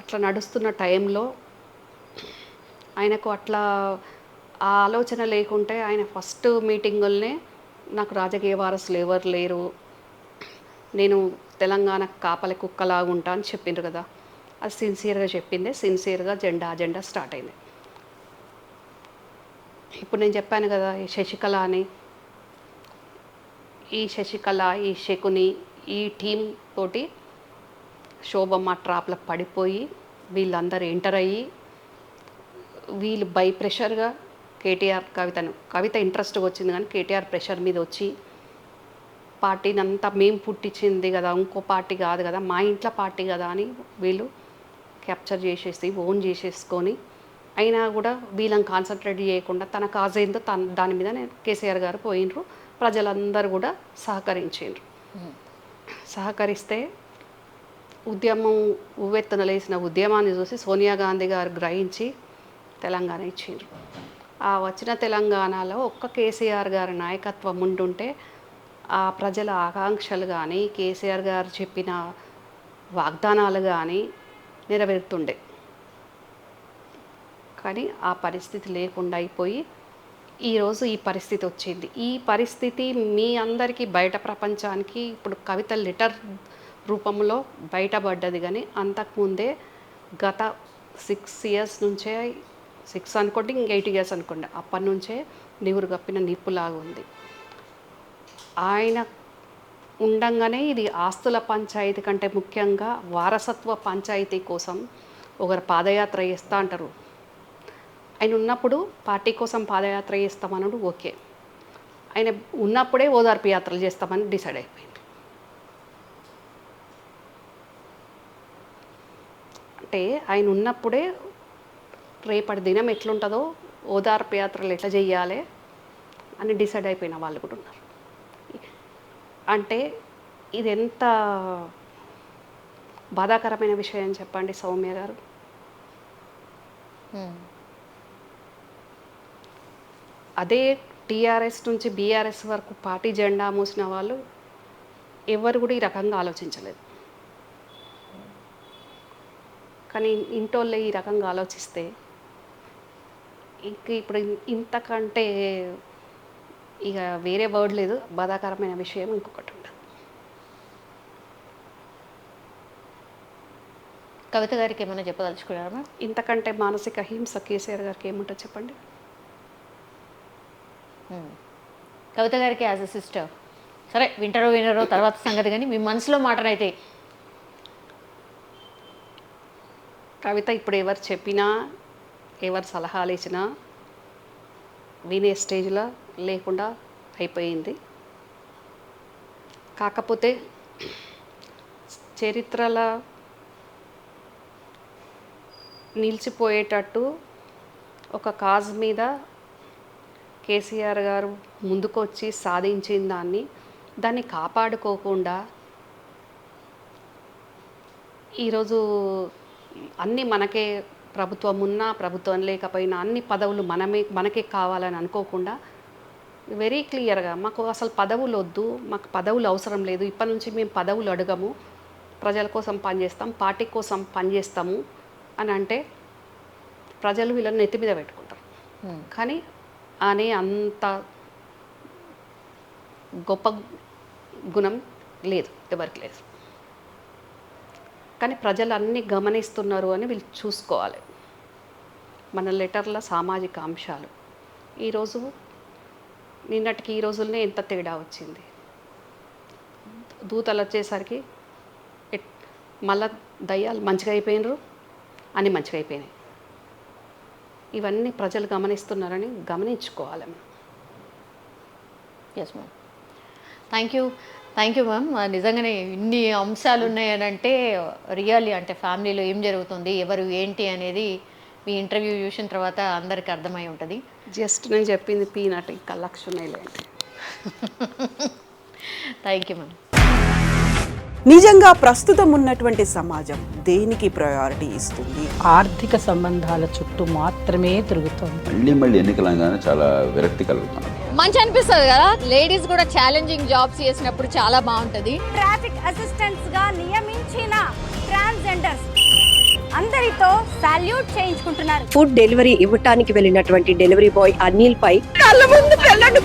అట్లా నడుస్తున్న టైంలో ఆయనకు అట్లా ఆ ఆలోచన లేకుంటే ఆయన ఫస్ట్ మీటింగుల్నే నాకు రాజకీయ వారసులు ఎవరు లేరు, నేను తెలంగాణ కాపలి కుక్కలాగా ఉంటా అని చెప్పిండ్రు కదా. అది సిన్సియర్గా చెప్పిందే, సిన్సియర్గా అజెండా స్టార్ట్ అయింది. ఇప్పుడు నేను చెప్పాను కదా ఈ శశికళ అని, ఈ శశికళ, ఈ శకుని, ఈ టీం తోటి శోభమ్మ ట్రాప్లో పడిపోయి వీళ్ళందరూ ఎంటర్ అయ్యి వీళ్ళు బై ప్రెషర్గా కేటీఆర్ కవిత ఇంట్రెస్ట్గా వచ్చింది, కానీ కేటీఆర్ ప్రెషర్ మీద వచ్చి పార్టీని అంతా మేము పుట్టించింది కదా, ఇంకో పార్టీ కాదు కదా, మా ఇంట్లో పార్టీ కదా అని వీళ్ళు క్యాప్చర్ చేసేసి ఓన్ చేసేసుకొని అయినా కూడా వీళ్ళని కాన్సన్ట్రేట్ చేయకుండా తన కాజ్ ఏందో దాని మీద కేసీఆర్ గారు పోయినరు. ప్రజలందరూ కూడా సహకరించారు. సహకరిస్తే ఉద్యమం ఉవ్వెత్తున లేసిన ఉద్యమాన్ని చూసి సోనియా గాంధీ గారు గ్రహించి తెలంగాణ ఇచ్చిండ్రు. ఆ వచ్చిన తెలంగాణలో ఒక్క కేసీఆర్ గారి నాయకత్వం ఉంటుంటే ఆ ప్రజల ఆకాంక్షలు కానీ కేసీఆర్ గారు చెప్పిన వాగ్దానాలు కానీ నెరవేరుతుండే. కానీ ఆ పరిస్థితి లేకుండా అయిపోయి ఈరోజు ఈ పరిస్థితి వచ్చింది. ఈ పరిస్థితి మీ అందరికీ బయట ప్రపంచానికి ఇప్పుడు కవిత లెటర్ రూపంలో బయటపడ్డది. కానీ అంతకుముందే గత 6 years నుంచే 6 అనుకోండి, ఇంక 8 years అనుకోండి, అప్పటి నుంచే నివురు గప్పిన నిప్పులాగా ఉంది. ఆయన ఉండంగానే ఇది ఆస్తుల పంచాయతీ కంటే ముఖ్యంగా వారసత్వ పంచాయతీ కోసం ఒకరు పాదయాత్ర చేస్తూ అంటారు. ఆయన ఉన్నప్పుడు పార్టీ కోసం పాదయాత్ర చేస్తామన్నాడు, ఓకే. ఆయన ఉన్నప్పుడే ఓదార్పు యాత్రలు చేస్తామని డిసైడ్ అయిపోయింది. అంటే ఆయన ఉన్నప్పుడే రేపటి దినం ఎట్లుంటుందో ఓదార్పు యాత్రలు ఎట్లా చేయాలి అని డిసైడ్ అయిపోయిన వాళ్ళు కూడా ఉన్నారు. అంటే ఇది ఎంత బాధాకరమైన విషయం చెప్పండి సౌమ్య గారు. అదే టీఆర్ఎస్ నుంచి బీఆర్ఎస్ వరకు పార్టీ జెండా మూసిన వాళ్ళు ఎవరు కూడా ఈ రకంగా ఆలోచించలేదు. కానీ ఇంటోళ్ళే ఈ రకంగా ఆలోచిస్తే ఇంక ఇప్పుడు ఇంతకంటే ఇక వేరే వర్డ్ లేదు. బాధాకరమైన విషయం ఇంకొకటి ఉండదు. కవిత గారికి ఏమైనా చెప్పదలుచుకున్నారా? ఇంతకంటే మానసిక హింస కేసీఆర్ గారికి ఏముంటుంది చెప్పండి. కవిత గారికి యాజ్ ఎ సిస్టర్, సరే వినరో తర్వాత సంగతి, కానీ మీ మనసులో మాటనైతే కవిత ఇప్పుడు ఎవరు చెప్పినా ఎవరు సలహాలు ఇచ్చినా వినే స్టేజ్లో లేకుండా అయిపోయింది. కాకపోతే చరిత్రలో నిలిచిపోయేటట్టు ఒక కాజ్ మీద కేసీఆర్ గారు ముందుకొచ్చి సాధించిన దాన్ని కాపాడుకోకుండా ఈరోజు అన్నీ మనకే, ప్రభుత్వం ఉన్నా ప్రభుత్వం లేకపోయినా అన్ని పదవులు మనకే కావాలని అనుకోకుండా వెరీ క్లియర్గా మాకు అసలు పదవులు వద్దు, మాకు పదవులు అవసరం లేదు, ఇప్పటి నుంచి మేము పదవులు అడగము, ప్రజల కోసం పనిచేస్తాం, పార్టీ కోసం పనిచేస్తాము అని అంటే ప్రజలు వీళ్ళని నెత్తి మీద పెట్టుకుంటారు. కానీ అనే అంత గొప్ప గుణం లేదు, ఎవరికి లేదు. కానీ ప్రజలు అన్నీ గమనిస్తున్నారు అని వీళ్ళు చూసుకోవాలి. మన లెటర్ల సామాజిక అంశాలు ఈరోజు నిన్నటికి ఈ రోజుల్నే ఎంత తేడా వచ్చింది. దూతలు వచ్చేసరికి మళ్ళా దయ్యాలు మంచిగా అయిపోయినరు, అన్నీ మంచిగా అయిపోయినాయి. ఇవన్నీ ప్రజలు గమనిస్తున్నారని గమనించుకోవాలి మనం. Yes ma'am, thank you ma'am. నిజంగానే ఇన్ని అంశాలు ఉన్నాయని అంటే రియల్లీ అంటే ఫ్యామిలీలో ఏం జరుగుతుంది, ఎవరు ఏంటి అనేది మీ ఇంటర్వ్యూ చూసిన తర్వాత అందరికీ అర్థమై ఉంటుంది. జస్ట్ నేను చెప్పింది పీనట్, ఇంకా లక్షణాలు లేండి. Thank you ma'am. నిజంగా ప్రస్తుతం ఉన్నటువంటి సమాజం దేనికి ప్రయారిటీ ఇస్తుంది? ఆర్థిక సంబంధాల చుట్టూ మాత్రమే తిరుగుతుంది. మళ్ళీ ఎన్నికలంగానే చాలా విరక్తి కలుగుతున్నాం. మంచి అనిపిస్తుంది కదా, లేడీస్ కూడా ఛాలెంజింగ్ జాబ్స్ చేసినప్పుడు చాలా బాగుంటుంది. ట్రాఫిక్ అసిస్టెంట్స్ గా నియమించిన ట్రాన్స్జెండర్స్ అందరితో సాల్యూట్ చేయించుకుంటున్నారు. ఫుడ్ డెలివరీ ఇవ్వటానికి వెళ్ళినటువంటి డెలివరీ బాయ్ అనిల్ పై కళ్ళ ముందు పెళ్ళండి